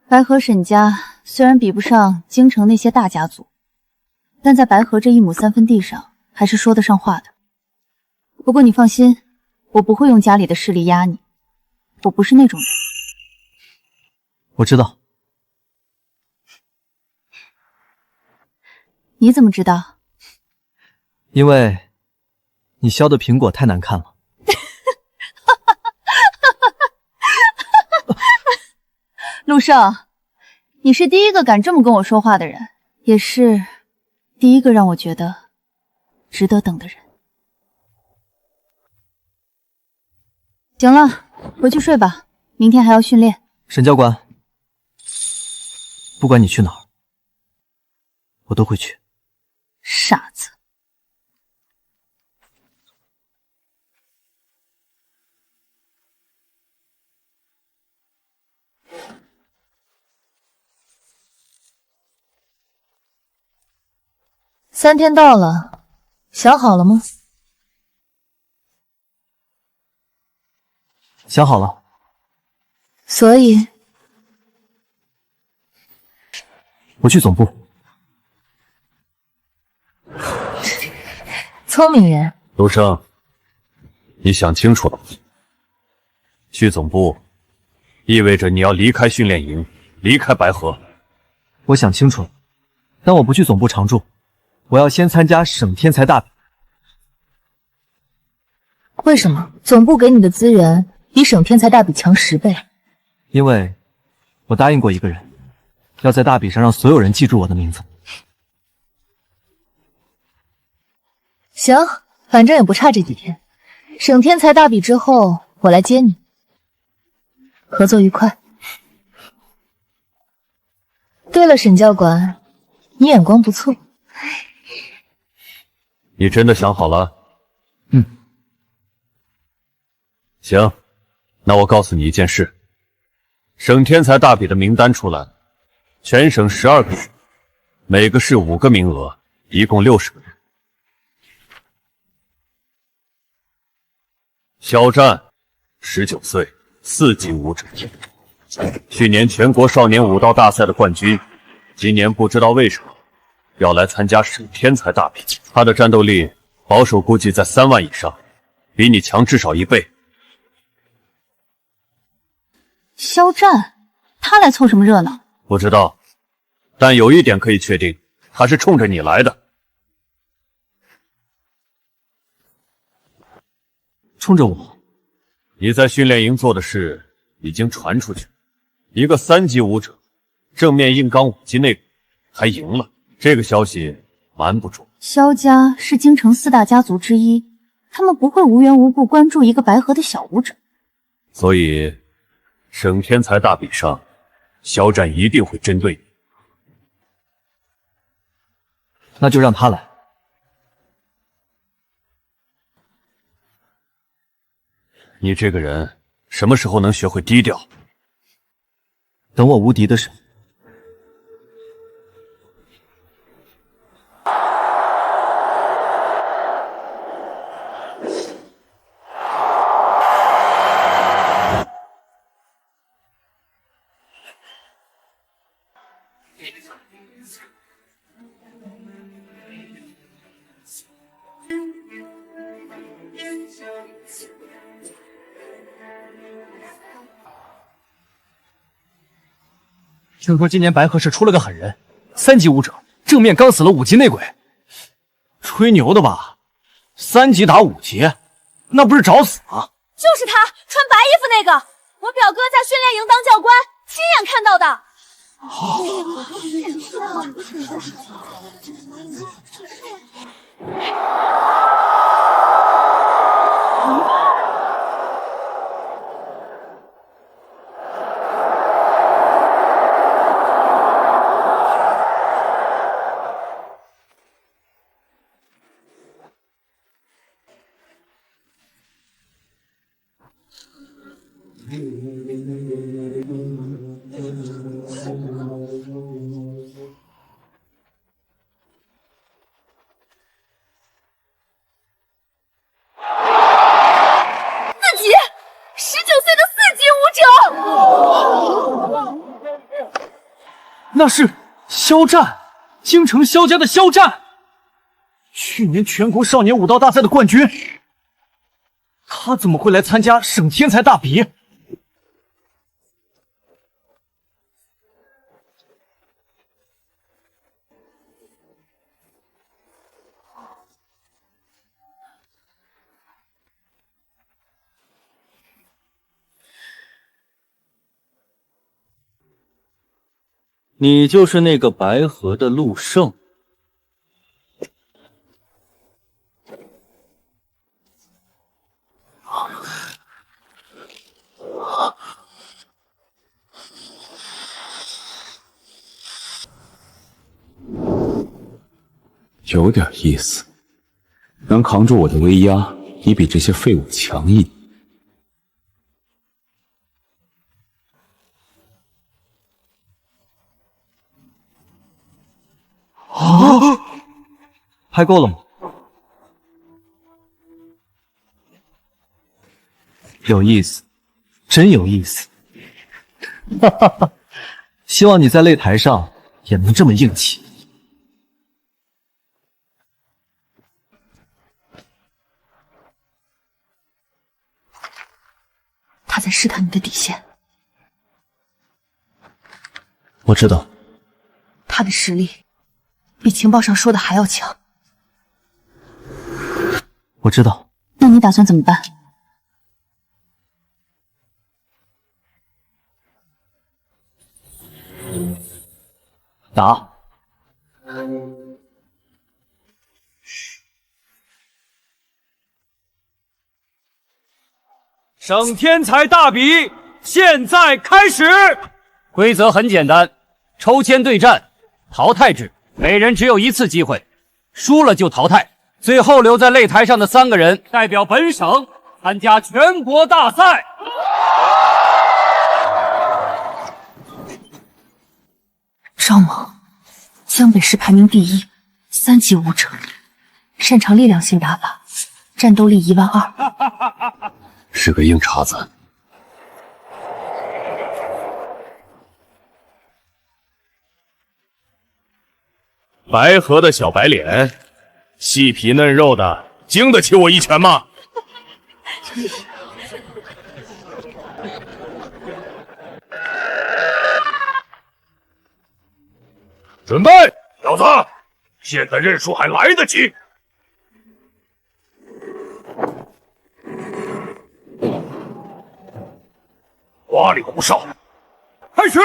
白河沈家虽然比不上京城那些大家族，但在白河这1亩3分地上还是说得上话的。不过你放心，我不会用家里的势力压你，我不是那种人。我知道。你怎么知道？因为你削的苹果太难看了。陆胜，你是第一个敢这么跟我说话的人，也是第一个让我觉得值得等的人。行了，回去睡吧，明天还要训练。沈教官，不管你去哪儿，我都会去。傻子。3天到了，想好了吗？想好了。所以我去总部。聪明人。陆生，你想清楚了吗？去总部意味着你要离开训练营，离开白河。我想清楚了，但我不去总部常驻，我要先参加省天才大比。为什么？总部给你的资源比省天才大比强10倍。因为我答应过一个人，要在大比上让所有人记住我的名字。行，反正也不差这几天。省天才大比之后，我来接你。合作愉快。对了，沈教官，你眼光不错。你真的想好了？行，那我告诉你一件事，省天才大比的名单出来了，全省12个市，每个市5个名额，一共60个人。肖战，19岁，4级武者，去年全国少年武道大赛的冠军，今年不知道为什么要来参加省天才大比。他的战斗力保守估计在3万以上，比你强至少1倍。肖战，他来凑什么热闹？不知道，但有一点可以确定，他是冲着你来的。冲着我？你在训练营做的事已经传出去了，一个3级武者正面硬刚5级内鬼，还赢了，这个消息瞒不住。萧家是京城4大家族之一，他们不会无缘无故关注一个白河的小武者，所以省天才大比上，肖战一定会针对你。那就让他来。你这个人什么时候能学会低调？等我无敌的时候。听说今年白河市出了个狠人，3级武者正面刚死了5级内鬼。吹牛的吧？ 3级打5级，那不是找死吗？就是他，穿白衣服那个，我表哥在训练营当教官，亲眼看到的。那是肖战，京城肖家的肖战，去年全国少年武道大赛的冠军。他怎么会来参加省天才大比？你就是那个白河的陆胜。有点意思，能扛住我的威压，你比这些废物强一点。啊！拍够了吗？有意思，真有意思。哈哈哈！希望你在擂台上也能这么硬气。他在试探你的底线。我知道，他的实力比情报上说的还要强。我知道。那你打算怎么办？打。省天才大比现在开始。规则很简单，抽签对战，淘汰制，每人只有1次机会，输了就淘汰。最后留在擂台上的3个人代表本省参加全国大赛。赵猛，江北市排名第1，3级武者，擅长力量性打法，战斗力12000。是个硬茬子。白河的小白脸，细皮嫩肉的，经得起我一拳吗？准备，小子，现在认输还来得及。花里胡哨，开始！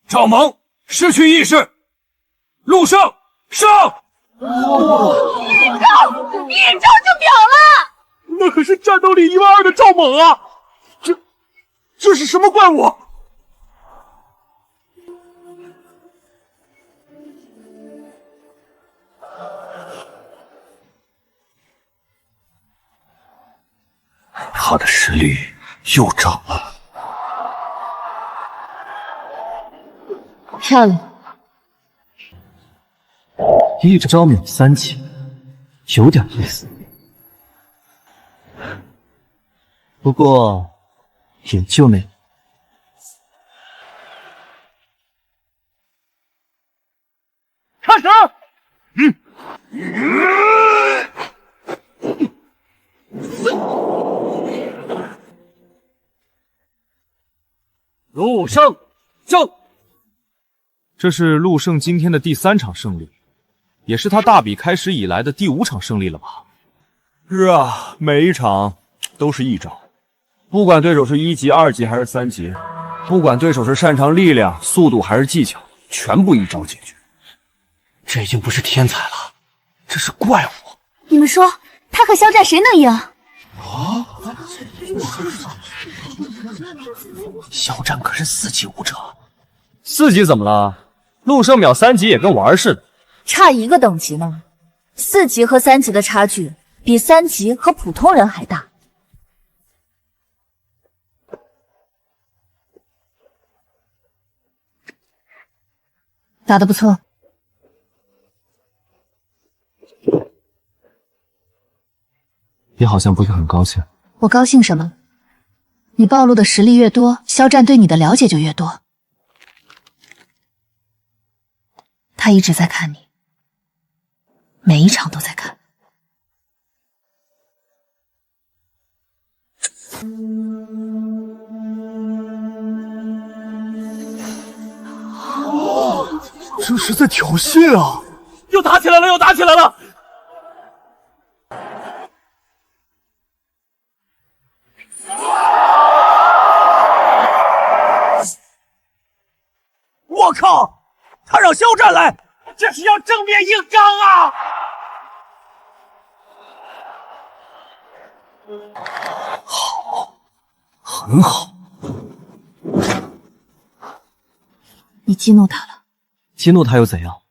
赵猛失去意识，陆胜上！一招就秒了！那可是战斗力12000的赵猛啊！这是什么怪物？他的实力又涨了。漂亮。一招秒3级，有点意思。不过也就那样。开始。陆胜胜。这是陆胜今天的第3场胜利，也是他大比开始以来的第5场胜利了吧？是啊，每一场都是一招，不管对手是1级、2级还是3级，不管对手是擅长力量、速度还是技巧，全部一招解决。这已经不是天才了，这是怪物。你们说他和肖战谁能赢？肖战可是4级武者，4级怎么了？陆胜秒3级也跟玩似的，差1个等级呢。4级和3级的差距比3级和普通人还大。打得不错。你好像不是很高兴。我高兴什么？你暴露的实力越多，肖战对你的了解就越多。他一直在看你，每一场都在看。这是在挑衅啊！又打起来了，又打起来了！我靠！他让肖战来，这是要正面硬刚啊！好，很好。你激怒他了。激怒他又怎样？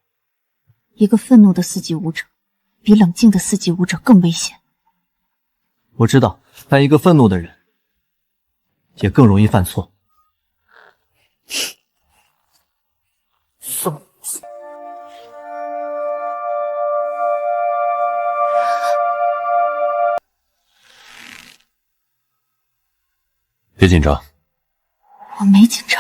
一个愤怒的4级武者，比冷静的4级武者更危险。我知道，但一个愤怒的人也更容易犯错。别紧张，我没紧张。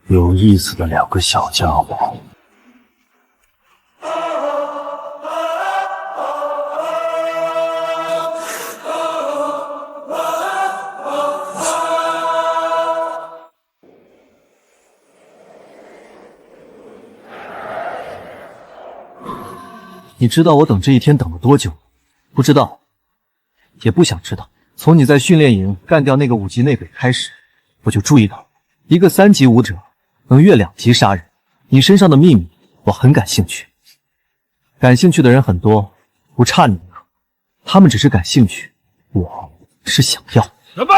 有意思的2个小家伙。你知道我等这一天等了多久？不知道，也不想知道。从你在训练营干掉那个5级内鬼开始，我就注意到一个3级武者能越2级杀人。你身上的秘密，我很感兴趣。感兴趣的人很多，不差你一个。他们只是感兴趣，我是想要。准备！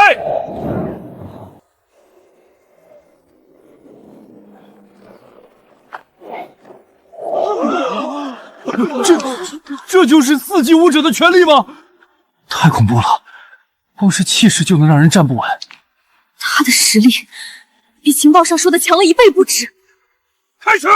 这就是4级武者的权利吗？太恐怖了，光是气势就能让人站不稳。他的实力比情报上说的强了1倍不止。开始！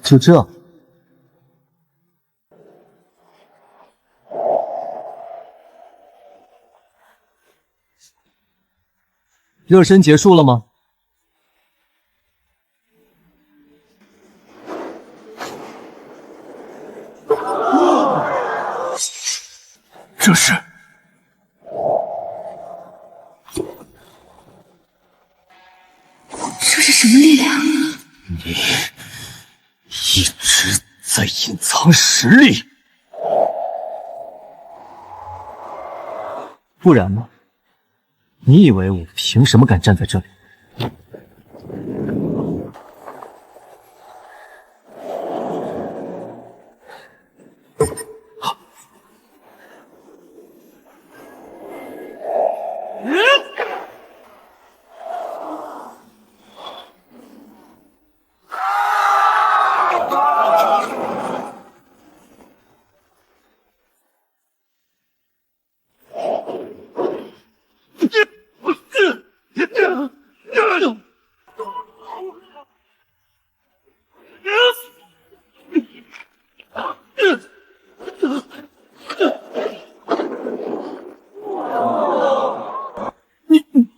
就这？热身结束了吗？这是什么力量？你一直在隐藏实力，不然呢？你以为我凭什么敢站在这里？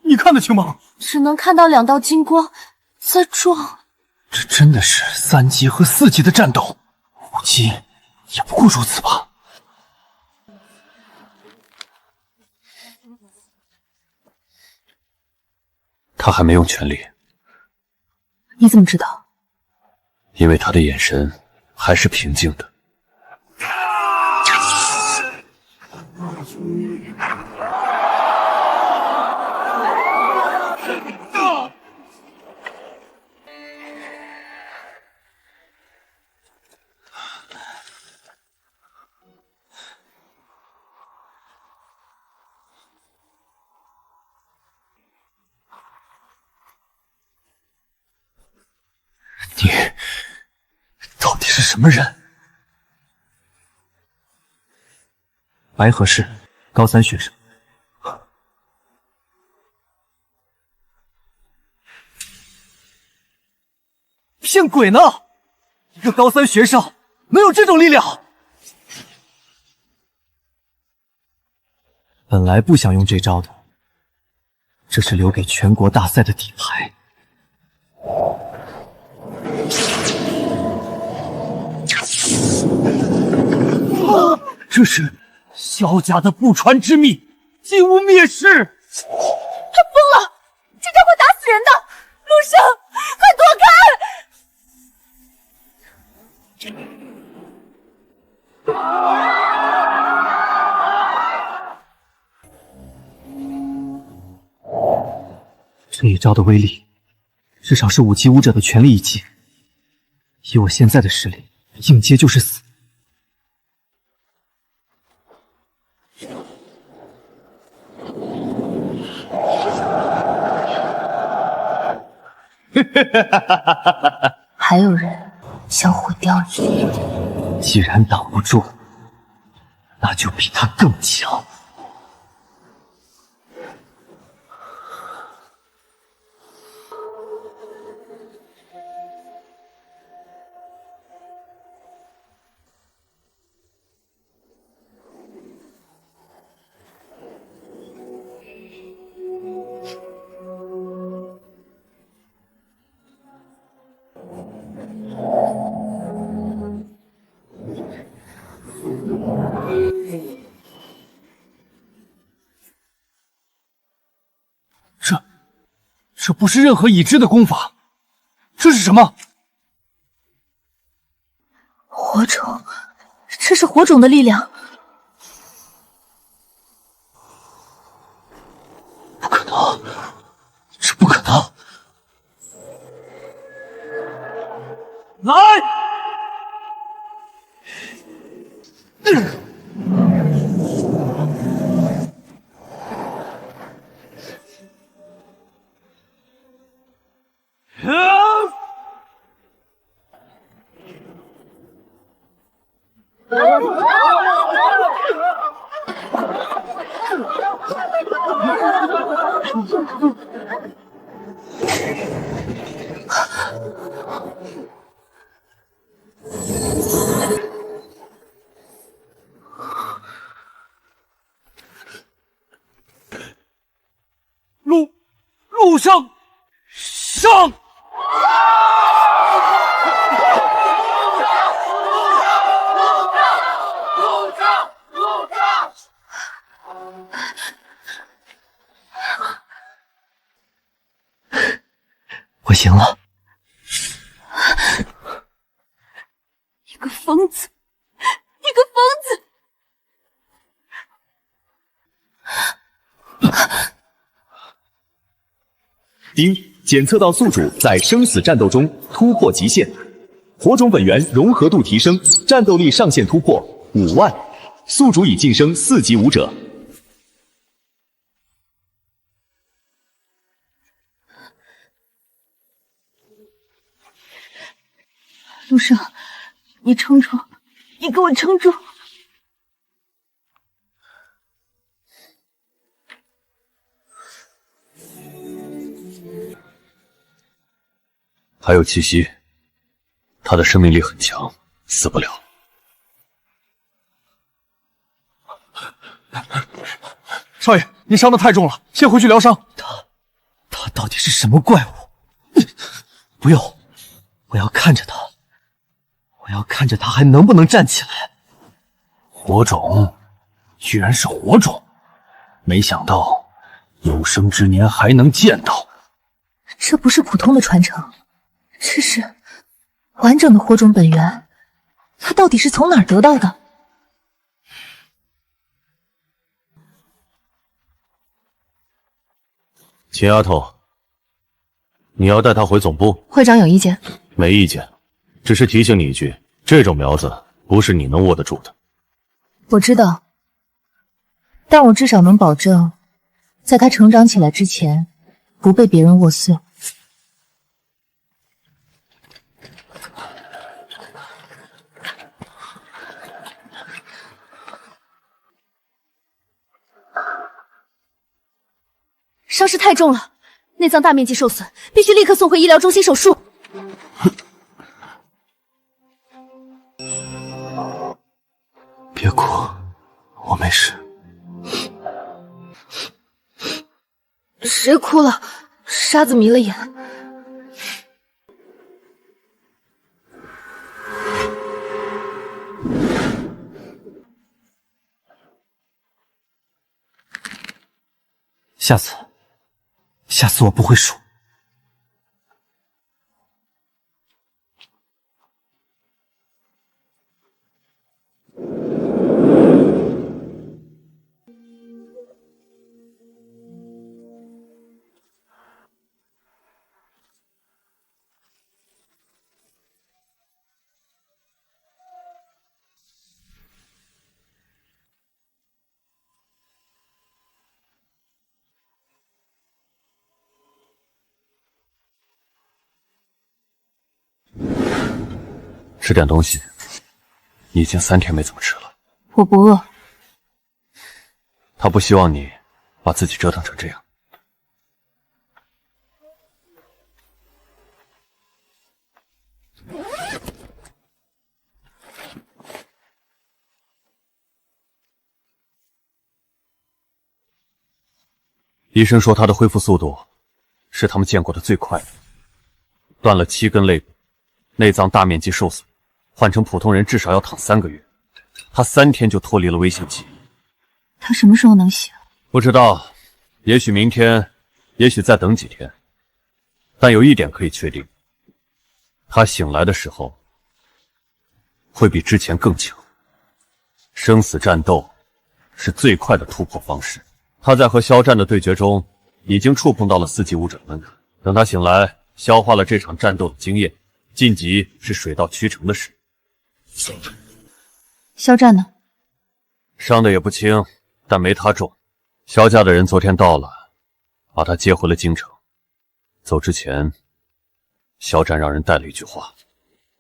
你看得清吗？只能看到2道金光在撞。这真的是3级和4级的战斗，5级也不过如此吧？他还没用全力，你怎么知道？因为他的眼神还是平静的。你到底是什么人？白河市高3学生。骗鬼呢！一个高3学生能有这种力量？本来不想用这招的，这是留给全国大赛的底牌。这是萧家的不传之秘，禁无灭世。他疯了！这招会打死人的！陆生，快躲开！这一招的威力，至少是5级武者的全力一击。以我现在的实力，应接就是死。还有人想毁掉你？既然挡不住，那就比他更强。这不是任何已知的功法，这是什么？火种，这是火种的力量。不可能，这不可能！来！陆胜，上！我赢了。你个疯子，你个疯子！丁检测到宿主在生死战斗中突破极限，火种本源融合度提升，战斗力上限突破5万，宿主已晋升4级武者。陆胜，你撑住，你给我撑住！还有七夕，他的生命力很强，死不了。少爷，你伤得太重了，先回去疗伤。他到底是什么怪物？不用，我要看着他，我要看着他还能不能站起来。火种，居然是火种，没想到有生之年还能见到。这不是普通的传承，这是完整的火种本源。他到底是从哪儿得到的？秦丫头，你要带他回总部？会长有意见？没意见，只是提醒你一句，这种苗子不是你能握得住的。我知道，但我至少能保证，在他成长起来之前，不被别人握碎。伤势太重了，内脏大面积受损，必须立刻送回医疗中心手术。别哭，我没事。谁哭了？沙子迷了眼。下次我不会输。吃点东西，你已经3天没怎么吃了。我不饿。他不希望你把自己折腾成这样。医生说他的恢复速度是他们见过的最快的，断了7根肋骨，内脏大面积受损，换成普通人至少要躺3个月。他3天就脱离了危险期。他什么时候能醒？不知道，也许明天，也许再等几天。但有一点可以确定，他醒来的时候会比之前更强。生死战斗是最快的突破方式。他在和肖战的对决中已经触碰到了4级武者门槛。等他醒来，消化了这场战斗的经验，晋级是水到渠成的事。肖战呢？伤的也不轻，但没他重。肖家的人昨天到了，把他接回了京城。走之前，肖战让人带了一句话。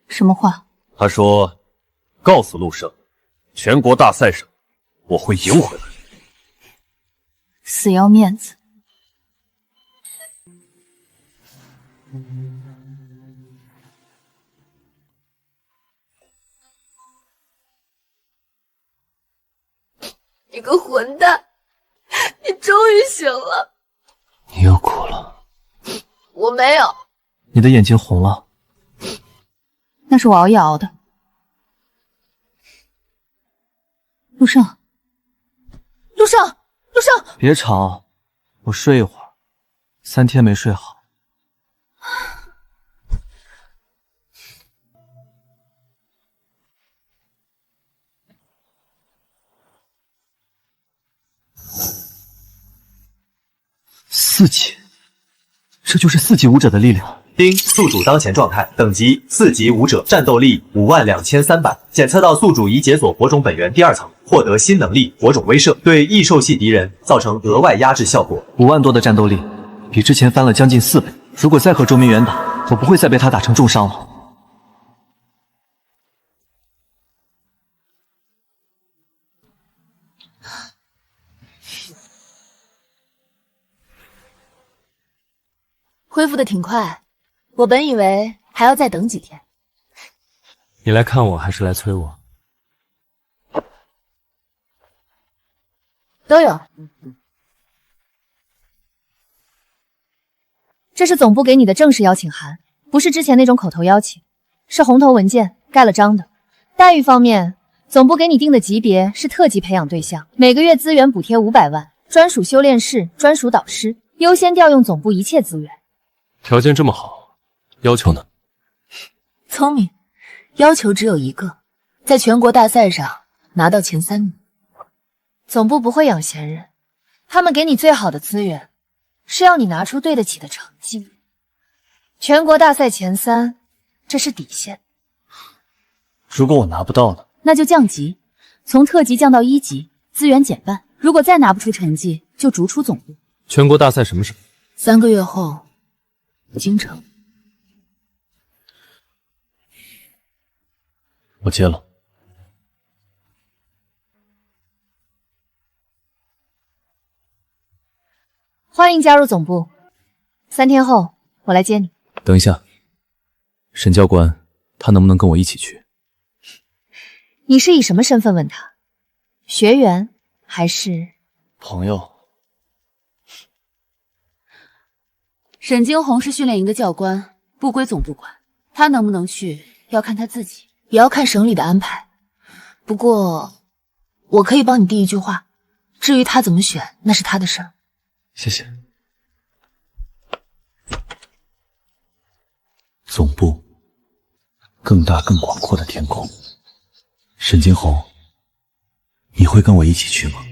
什么话？他说：“告诉陆胜，全国大赛上我会赢回来。”死要面子。你个混蛋，你终于醒了。你又哭了。没有。你的眼睛红了。那是我熬夜熬的。陆胜，陆胜，陆胜，别吵，我睡一会儿。3天没睡好。4级，这就是4级武者的力量。丁宿主当前状态：等级4级武者，战斗力52300。检测到宿主已解锁火种本源第2层，获得新能力火种威慑，对异兽系敌人造成额外压制效果。5万多的战斗力，比之前翻了将近4倍。如果再和周明远打，我不会再被他打成重伤了。恢复的挺快，我本以为还要再等几天。你来看我还是来催我？都有。这是总部给你的正式邀请函，不是之前那种口头邀请，是红头文件盖了章的。待遇方面，总部给你定的级别是特级培养对象，每个月资源补贴500万，专属修炼室，专属导师，优先调用总部一切资源。条件这么好，要求呢？聪明，要求只有一个，在全国大赛上拿到前3名。总部不会养闲人，他们给你最好的资源，是要你拿出对得起的成绩。全国大赛前3，这是底线。如果我拿不到呢？那就降级，从特级降到1级，资源减半。如果再拿不出成绩，就逐出总部。全国大赛什么时候？3个月后，京城。我接了。欢迎加入总部。3天后我来接你。等一下，沈教官，他能不能跟我一起去？你是以什么身份问他？学员还是朋友？沈惊鸿是训练营的教官，不归总部管，他能不能去要看他自己，也要看省里的安排。不过，我可以帮你递一句话，至于他怎么选，那是他的事儿。谢谢。总部，更大更广阔的天空。沈惊鸿，你会跟我一起去吗？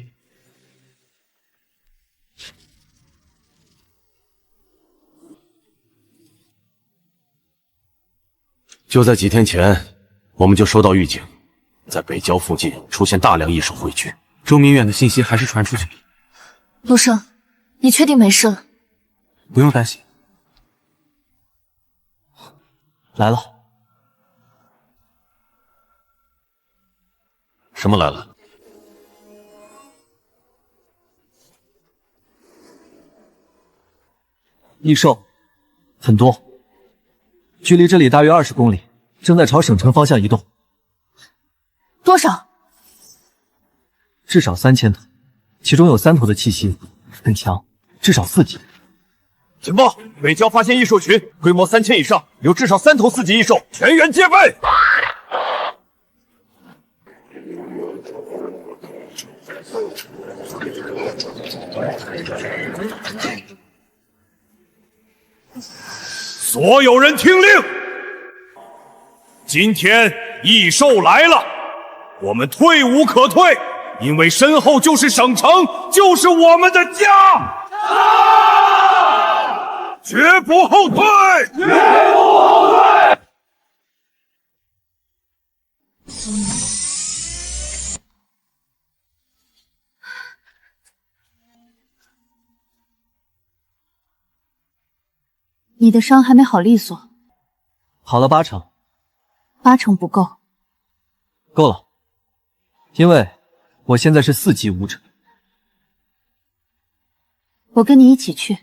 就在几天前，我们就收到预警，在北郊附近出现大量异兽汇聚。周明远的信息还是传出去了。陆胜，你确定没事了？不用担心。来了。什么来了？异兽很多，距离这里大约20公里，正在朝省城方向移动。多少？至少3000头，其中有3头的气息很强，至少4级。情报：北郊发现异兽群，规模3000以上，有至少3头4级异兽，全员戒备。所有人听令！今天异兽来了，我们退无可退，因为身后就是省城，就是我们的家。绝不后退！绝不后退！你的伤还没好利索，好了8成，8成不够。够了，因为我现在是4级武者。我跟你一起去。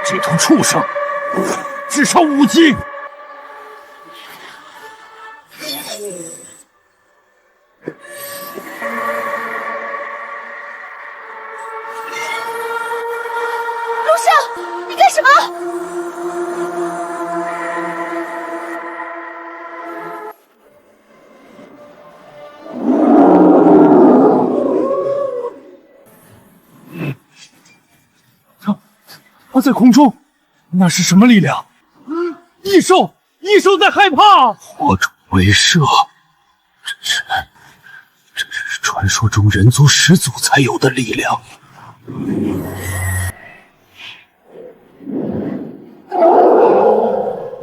这头畜生至少5级。陆少，你干什么？他在空中，那是什么力量？异兽，异兽在害怕。火种威慑，这是传说中人族始祖才有的力量。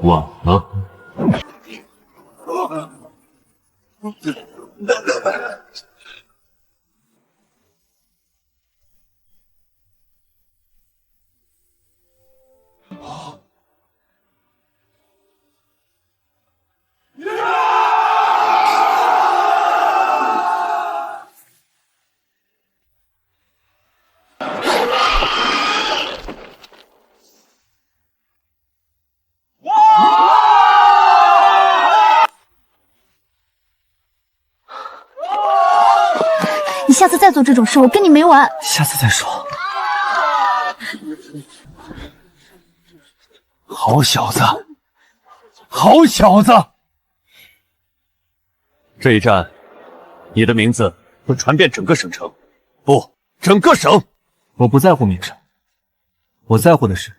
晚了。你下次再做这种事，我跟你没完。下次再说。好小子，好小子！这一战，你的名字会传遍整个省城，不，整个省。我不在乎名声，我在乎的是，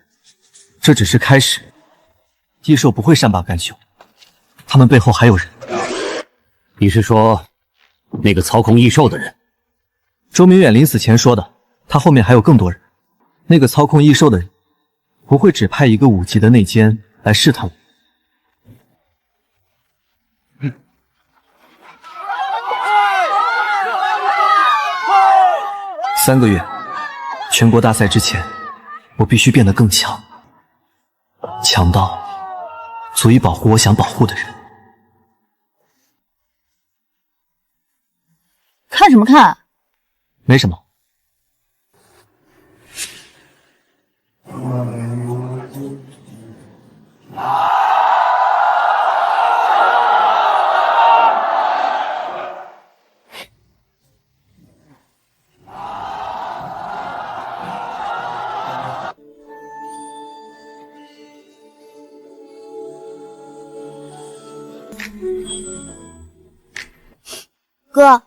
这只是开始。异兽不会善罢甘休，他们背后还有人。你是说，那个操控异兽的人？周明远临死前说的，他后面还有更多人。那个操控异兽的人，不会只派一个5级的内奸来试探我。3个月，全国大赛之前，我必须变得更强，强到足以保护我想保护的人。看什么看？没什么。哥，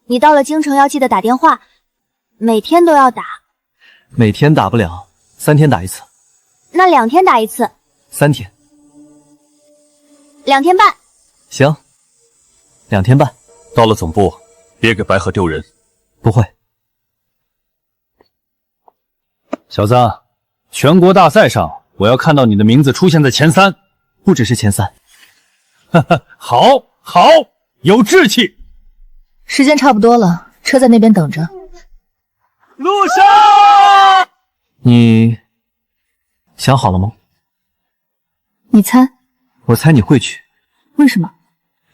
你到了京城要记得打电话，每天都要打。每天打不了，3天打一次。那2天打一次。3天。2天半。行，2天半。到了总部，别给白河丢人。不会。小子，全国大赛上，我要看到你的名字出现在前3，不只是前3。哈哈，好，好，有志气。时间差不多了，车在那边等着。陆少，你想好了吗？你猜？我猜你会去。为什么？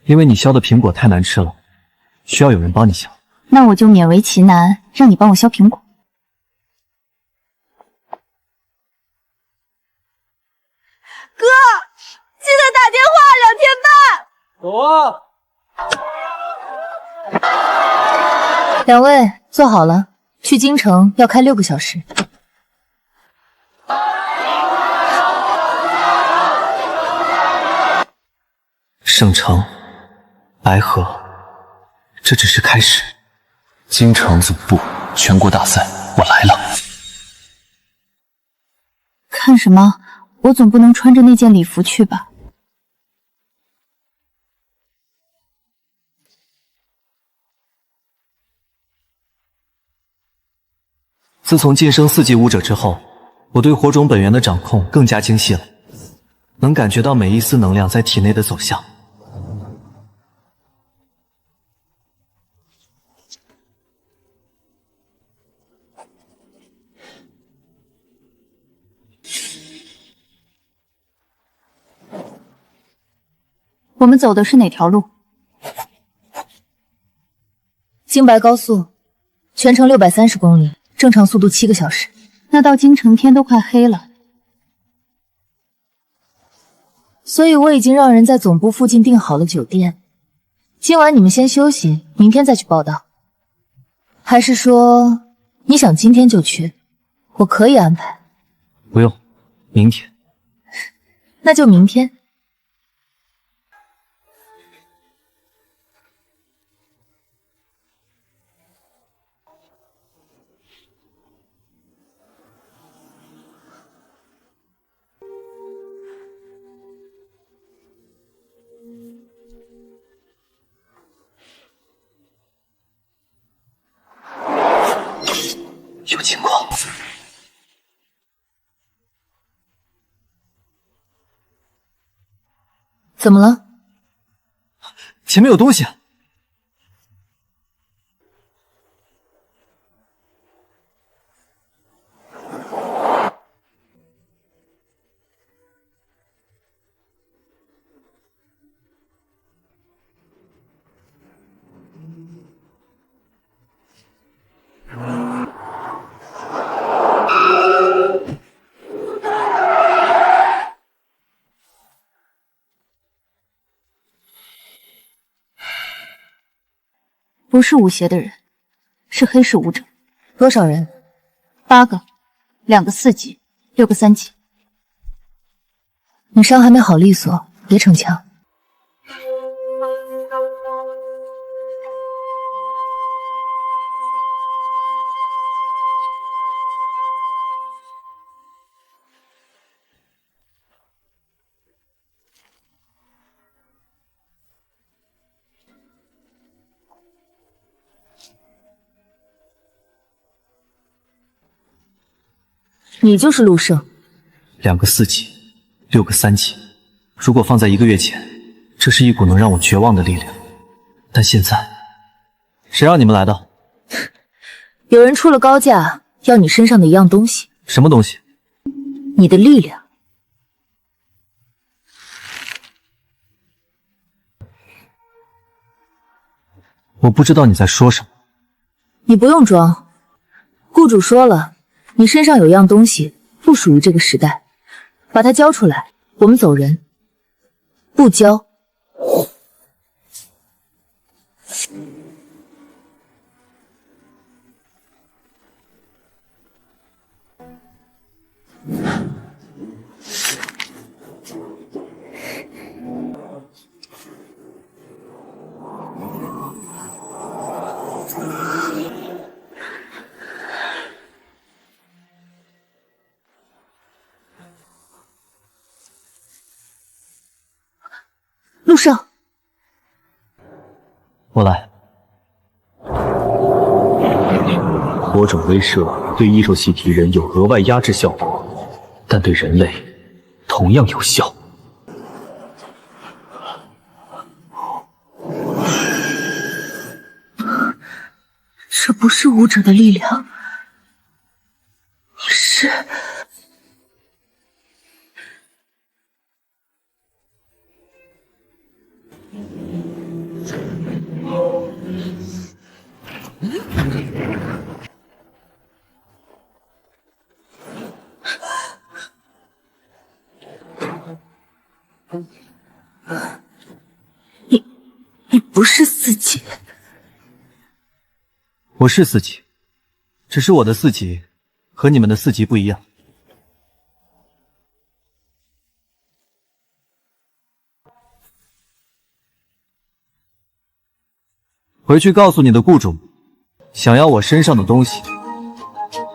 因为你削的苹果太难吃了，需要有人帮你削。那我就勉为其难，让你帮我削苹果。哥，记得打电话，2天半。走啊2位坐好了，去京城要开6个小时。省城，白河，这只是开始。京城总部全国大赛，我来了。看什么？我总不能穿着那件礼服去吧？自从晋升4级武者之后，我对火种本源的掌控更加精细了，能感觉到每一丝能量在体内的走向。我们走的是哪条路？京白高速，全程630公里，正常速度7个小时。那到京城天都快黑了，所以我已经让人在总部附近订好了酒店。今晚你们先休息，明天再去报道。还是说你想今天就去？我可以安排。不用，明天。那就明天。有情况。怎么了？前面有东西。不是武邪的人，是黑市武者。多少人？8个，2个4级，6个3级。你伤还没好利索，别逞强。你就是陆胜。2个4级，6个3级。如果放在1个月前，这是一股能让我绝望的力量。但现在，谁让你们来的？有人出了高价，要你身上的一样东西。什么东西？你的力量。我不知道你在说什么。你不用装，雇主说了，你身上有样东西不属于这个时代，把它交出来，我们走人。不交，陆胜，我来。火种威慑对异兽系敌人有额外压制效果，但对人类同样有效。这不是武者的力量，是……你不是4级。我是4级，只是我的4级和你们的4级不一样。回去告诉你的雇主，想要我身上的东西，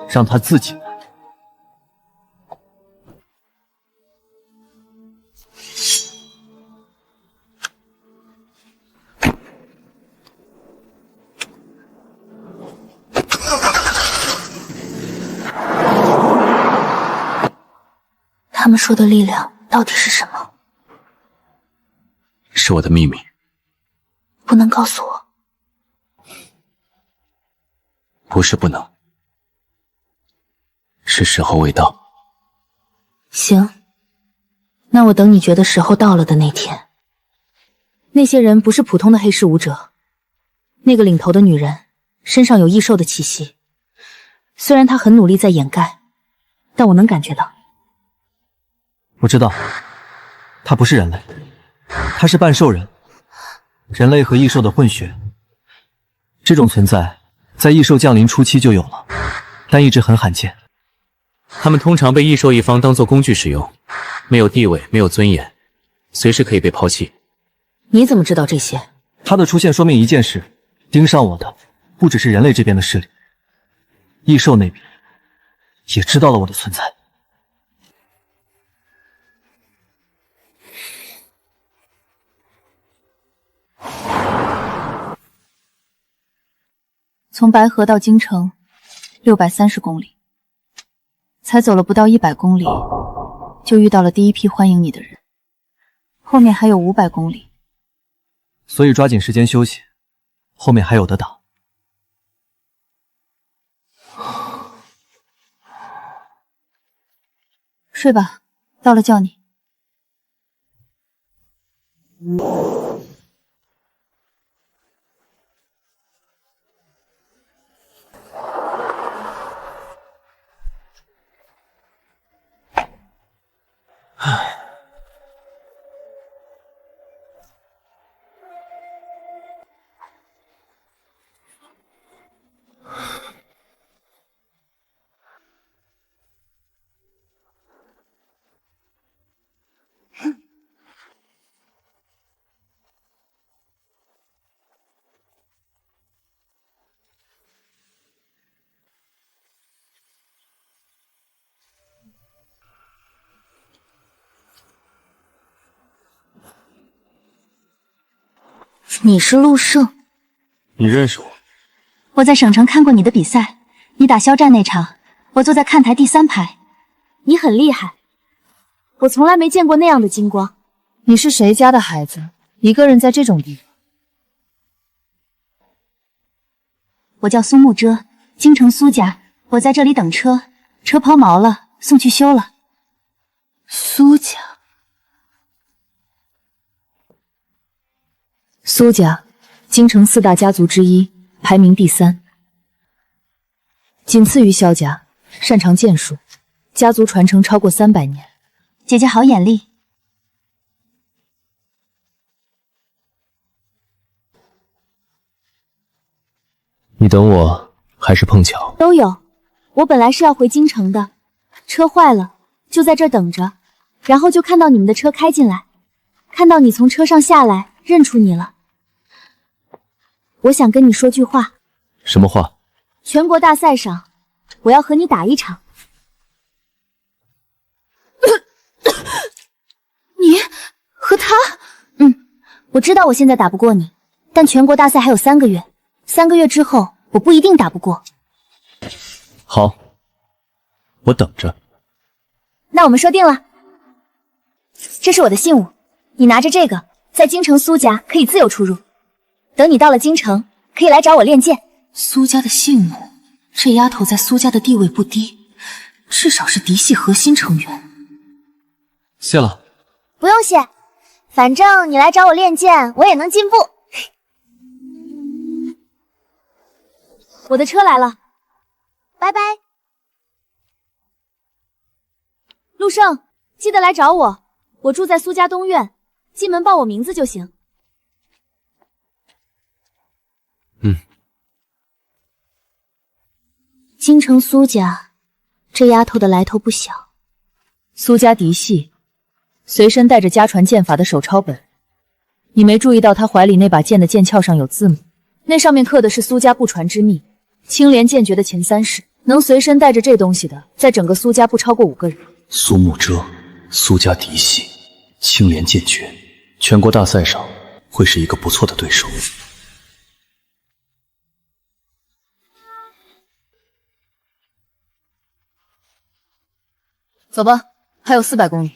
让他自己来。他们说的力量到底是什么？是我的秘密。不能告诉我。不是不能，是时候未到。行，那我等你觉得时候到了的那天。那些人不是普通的黑市武者，那个领头的女人身上有异兽的气息，虽然她很努力在掩盖，但我能感觉到。我知道，她不是人类，她是半兽人，人类和异兽的混血。这种存在在异兽降临初期就有了，但一直很罕见。他们通常被异兽一方当作工具使用，没有地位，没有尊严，随时可以被抛弃。你怎么知道这些？他的出现说明一件事，盯上我的不只是人类这边的势力，异兽那边也知道了我的存在。从白河到京城630公里，才走了不到100公里，就遇到了第一批欢迎你的人，后面还有500公里。所以抓紧时间休息，后面还有的打。睡吧，到了叫你。你是陆胜？你认识我？我在省城看过你的比赛，你打肖战那场，我坐在看台第3排。你很厉害，我从来没见过那样的金光。你是谁家的孩子？一个人在这种地方？我叫苏沐遮，京城苏家，我在这里等车，车抛锚了，送去修了。苏家。苏家，京城4大家族之一，排名第3，仅次于萧家，擅长剑术，家族传承超过300年。姐姐好眼力。你等我还是碰巧？都有。我本来是要回京城的，车坏了，就在这儿等着，然后就看到你们的车开进来，看到你从车上下来，认出你了。我想跟你说句话。什么话？全国大赛上，我要和你打一场。你和他？我知道我现在打不过你，但全国大赛还有3个月，3个月之后我不一定打不过。好，我等着。那我们说定了。这是我的信物，你拿着这个，在京城苏家可以自由出入。等你到了京城，可以来找我练剑。苏家的信物，这丫头在苏家的地位不低，至少是嫡系核心成员。谢了。不用谢，反正你来找我练剑，我也能进步。我的车来了，拜拜。陆胜，记得来找我，我住在苏家东院，进门报我名字就行。京城苏家，这丫头的来头不小。苏家嫡系，随身带着家传剑法的手抄本。你没注意到她怀里那把剑的剑鞘上有字吗？那上面刻的是苏家不传之秘，青莲剑诀的前3式。能随身带着这东西的，在整个苏家不超过5个人。苏沐遮，苏家嫡系，青莲剑诀，全国大赛上会是一个不错的对手。走吧，还有400公里。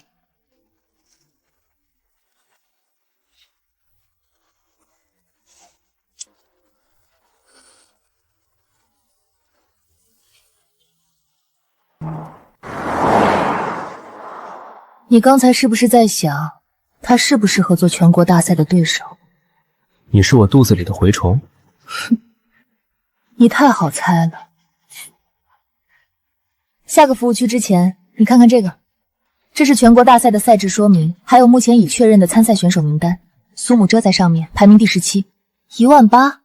你刚才是不是在想，他适不适合做全国大赛的对手？你是我肚子里的蛔虫？你太好猜了。下个服务区之前，你看看这个，这是全国大赛的赛制说明，还有目前已确认的参赛选手名单。苏母遮在上面，排名第17，18000。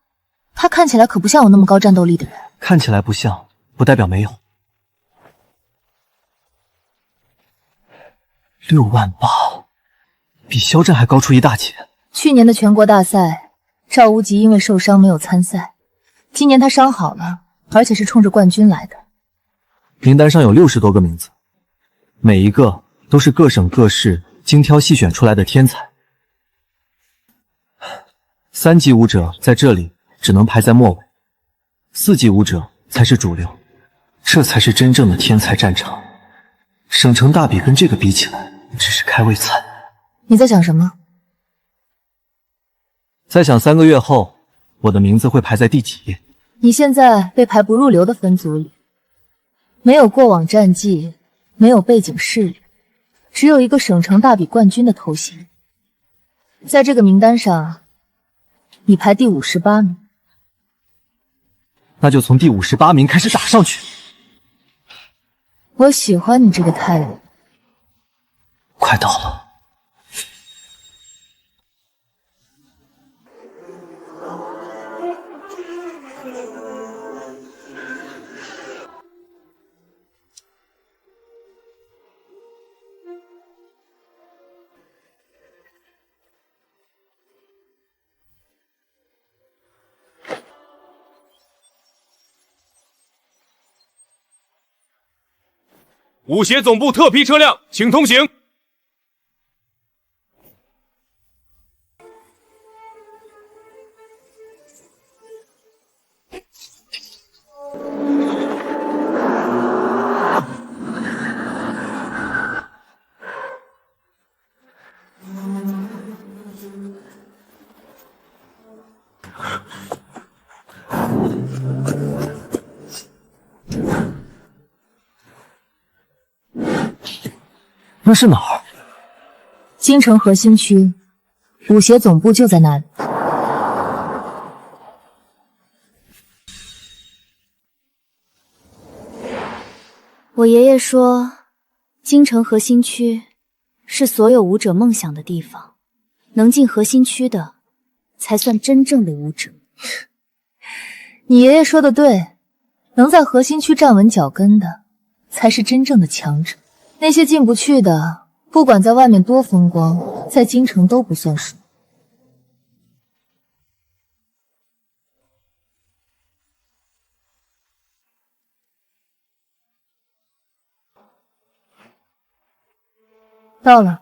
他看起来可不像有那么高战斗力的人。看起来不像，不代表没有。68000，比肖战还高出一大截。去年的全国大赛，赵无极因为受伤没有参赛，今年他伤好了，而且是冲着冠军来的。名单上有60多个名字，每一个都是各省各市精挑细选出来的天才。3级武者在这里只能排在末尾，4级武者才是主流，这才是真正的天才战场。省城大比跟这个比起来，只是开胃菜。你在想什么？在想3个月后，我的名字会排在第几页？你现在被排不入流的分组里，没有过往战绩，没有背景势力，只有一个省城大比冠军的头衔。在这个名单上，你排第58名。那就从第58名开始打上去。我喜欢你这个态度。快到了。武协总部特批车辆，请通行。那是哪儿？京城核心区，武协总部就在那里。我爷爷说，京城核心区是所有武者梦想的地方，能进核心区的，才算真正的武者。你爷爷说的对，能在核心区站稳脚跟的，才是真正的强者。那些进不去的，不管在外面多风光，在京城都不算数。到了。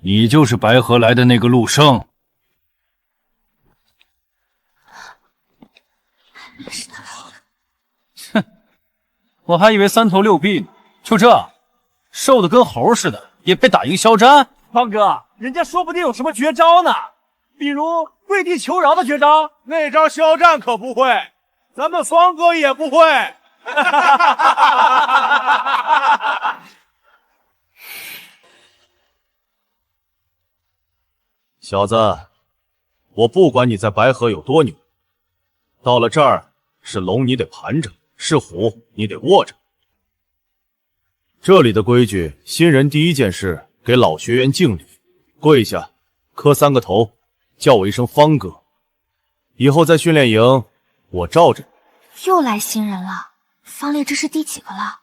你就是白河来的那个陆生。哼，我还以为3头6臂呢，就这，瘦的跟猴似的，也配打赢肖战？胖哥，人家说不定有什么绝招呢，比如跪地求饶的绝招。那招肖战可不会，咱们双哥也不会。小子，我不管你在白河有多牛，到了这儿是龙你得盘着，是虎你得卧着。这里的规矩，新人第一件事给老学员敬礼，跪下，磕3个头，叫我一声方哥。以后在训练营，我罩着你。又来新人了，方烈这是第几个了？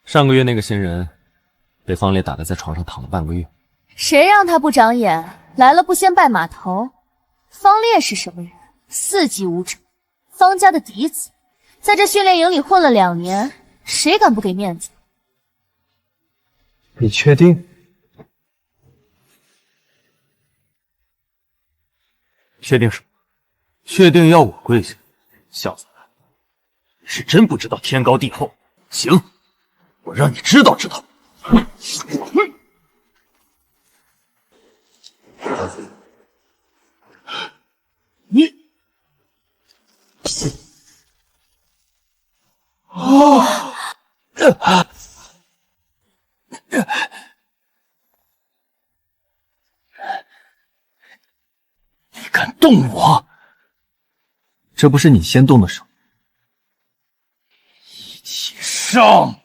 上个月那个新人被方烈打得在床上躺了半个月。谁让他不长眼，来了不先拜码头？方烈是什么人？4级武者，方家的嫡子，在这训练营里混了2年，谁敢不给面子？你确定？确定什么？确定要我跪下？小子，是真不知道天高地厚。行，我让你知道知道。你，你敢动我？这不是你先动的手。一起上！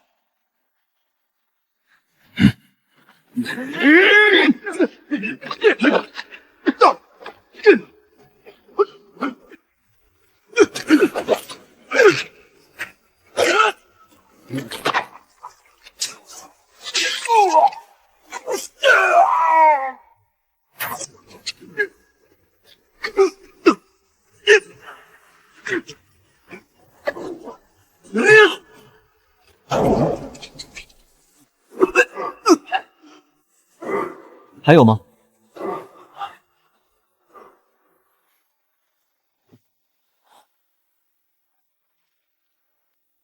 还有吗？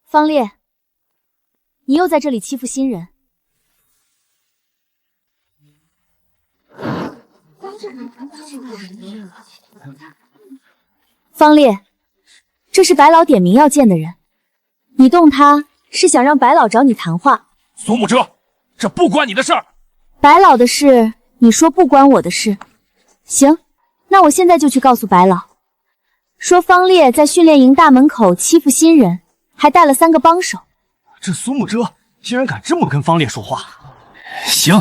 方烈，你又在这里欺负新人。方烈，这是白老点名要见的人，你动他是想让白老找你谈话。苏慕哲，这不关你的事儿。白老的事，你说不关我的事。行，那我现在就去告诉白老，说方烈在训练营大门口欺负新人，还带了3个帮手。这苏慕哲竟然敢这么跟方烈说话！行，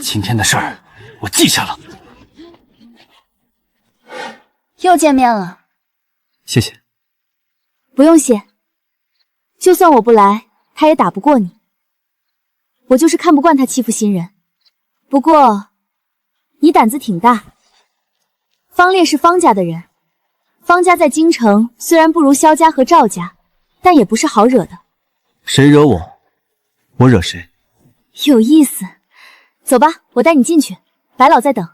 今天的事儿我记下了。又见面了。谢谢。不用谢，就算我不来，他也打不过你。我就是看不惯他欺负新人。不过，你胆子挺大。方烈是方家的人，方家在京城虽然不如萧家和赵家，但也不是好惹的。谁惹我，我惹谁。有意思。走吧，我带你进去，白老在等。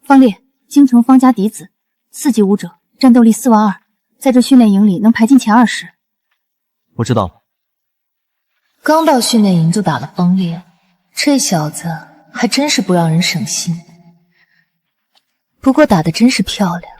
方烈，京城方家嫡子，4级武者，战斗力4万2，在这训练营里能排进前20。我知道了。刚到训练营就打了方烈，这小子还真是不让人省心。不过打得真是漂亮。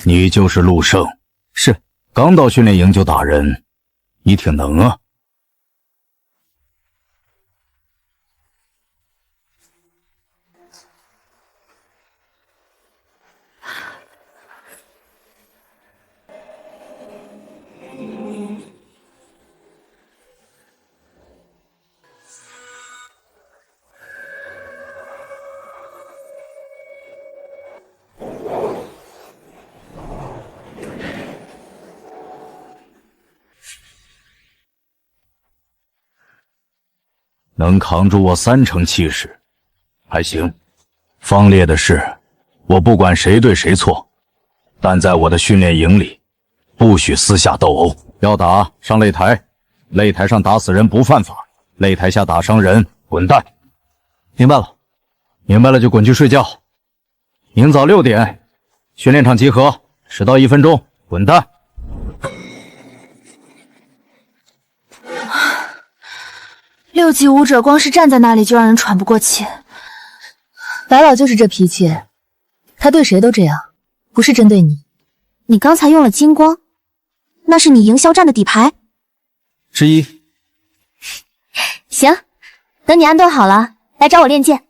你就是陆胜？是。刚到训练营就打人，你挺能啊。能扛住我3成气势，还行。方烈的事，我不管谁对谁错，但在我的训练营里，不许私下斗殴。要打上擂台，擂台上打死人不犯法，擂台下打伤人滚蛋。明白了。明白了就滚去睡觉。明早6点，训练场集合，迟到1分钟，滚蛋。6级武者光是站在那里就让人喘不过气。白老就是这脾气，他对谁都这样，不是针对你。你刚才用了金光，那是你营销战的底牌之一。行，等你安顿好了，来找我练剑。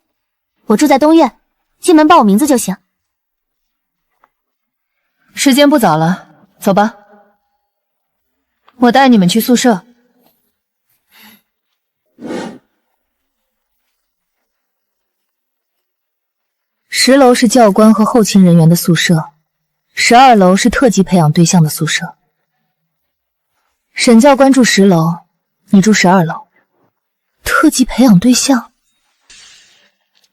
我住在东院，进门报我名字就行。时间不早了，走吧。我带你们去宿舍。10楼是教官和后勤人员的宿舍，12楼是特级培养对象的宿舍。沈教官住10楼，你住12楼。特级培养对象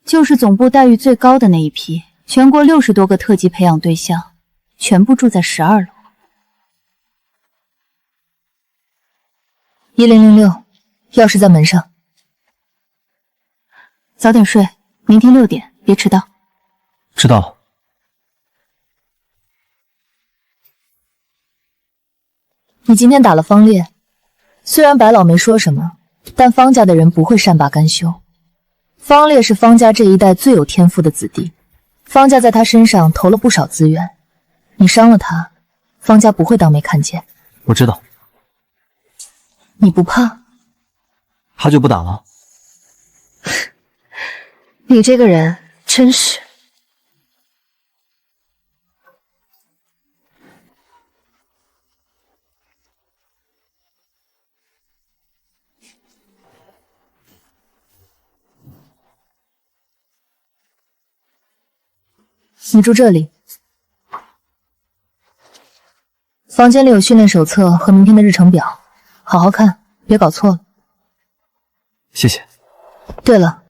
就是总部待遇最高的那一批，全国60多个特级培养对象，全部住在12楼。1006，钥匙在门上。早点睡，明天6点，别迟到。知道了。你今天打了方烈，虽然白老没说什么，但方家的人不会善罢甘休。方烈是方家这一代最有天赋的子弟，方家在他身上投了不少资源。你伤了他，方家不会当没看见。我知道。你不怕？他就不打了？你这个人真是……你住这里，房间里有训练手册和明天的日程表，好好看，别搞错了。谢谢。对了，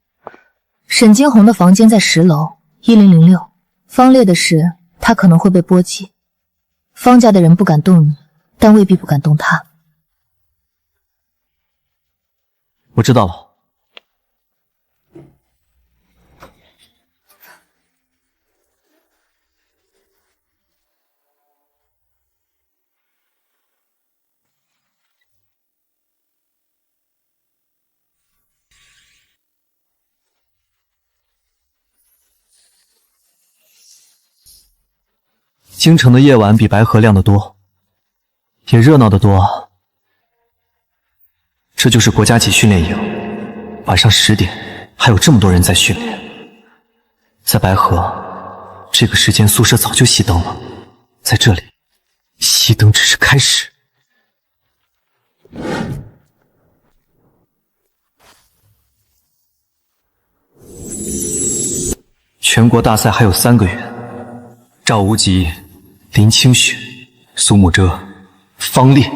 沈惊鸿的房间在10楼1006，方烈的事他可能会被波及，方家的人不敢动你，但未必不敢动他。我知道了。京城的夜晚比白河亮得多，也热闹得多。这就是国家级训练营，晚上10点还有这么多人在训练。在白河，这个时间宿舍早就熄灯了，在这里，熄灯只是开始。全国大赛还有3个月，赵无极、林清雪、苏慕遮、方烈，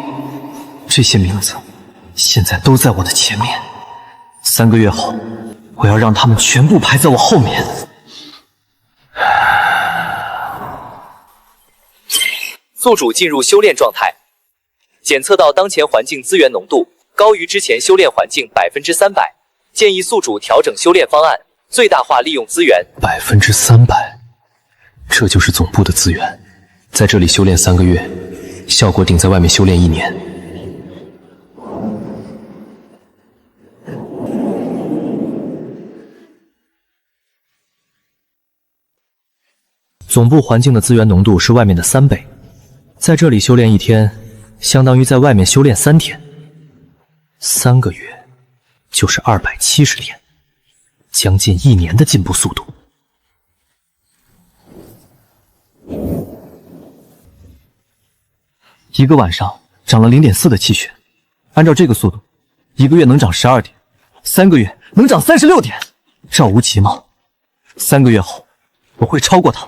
这些名字现在都在我的前面。3个月后，我要让他们全部排在我后面。宿主进入修炼状态，检测到当前环境资源浓度高于之前修炼环境300%，建议宿主调整修炼方案，最大化利用资源。300%，这就是总部的资源，在这里修炼3个月，效果顶在外面修炼1年。总部环境的资源浓度是外面的3倍，在这里修炼1天，相当于在外面修炼3天。3个月就是270天，将近1年的进步速度。1个晚上长了0.4的气血，按照这个速度，1个月能长12点，3个月能长36点。赵无极吗？3个月后我会超过他。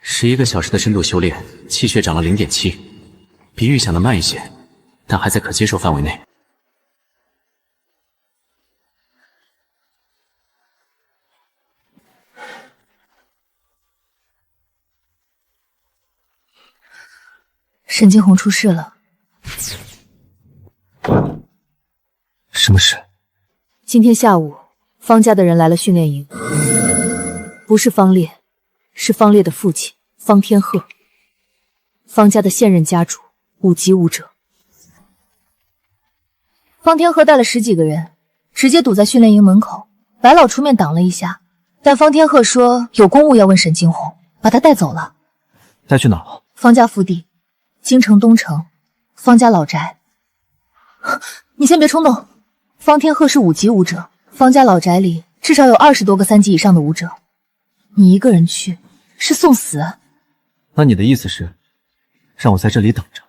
11个小时的深度修炼，气血涨了0.7，比预想的慢一些，但还在可接受范围内。沈惊鸿出事了。什么事？今天下午，方家的人来了训练营，不是方烈，是方烈的父亲方天鹤，方家的现任家主，5级武者。方天鹤带了10几个人，直接堵在训练营门口。白老出面挡了一下，但方天鹤说有公务要问沈惊鸿，把他带走了。带去哪了？方家腹地，京城东城，方家老宅。你先别冲动，方天鹤是5级武者，方家老宅里至少有20多个3级以上的武者，你一个人去是送死。那你的意思是，让我在这里等着？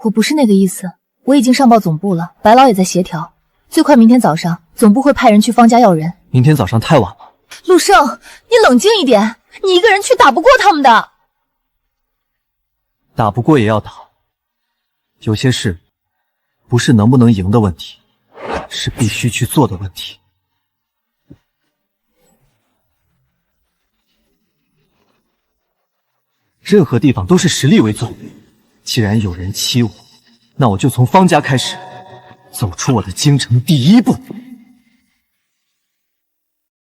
我不是那个意思，我已经上报总部了，白老也在协调，最快明天早上总部会派人去方家要人。明天早上太晚了。陆胜，你冷静一点，你一个人去打不过他们的。打不过也要打，有些事不是能不能赢的问题，是必须去做的问题。任何地方都是实力为重，既然有人欺我，那我就从方家开始，走出我的京城第一步。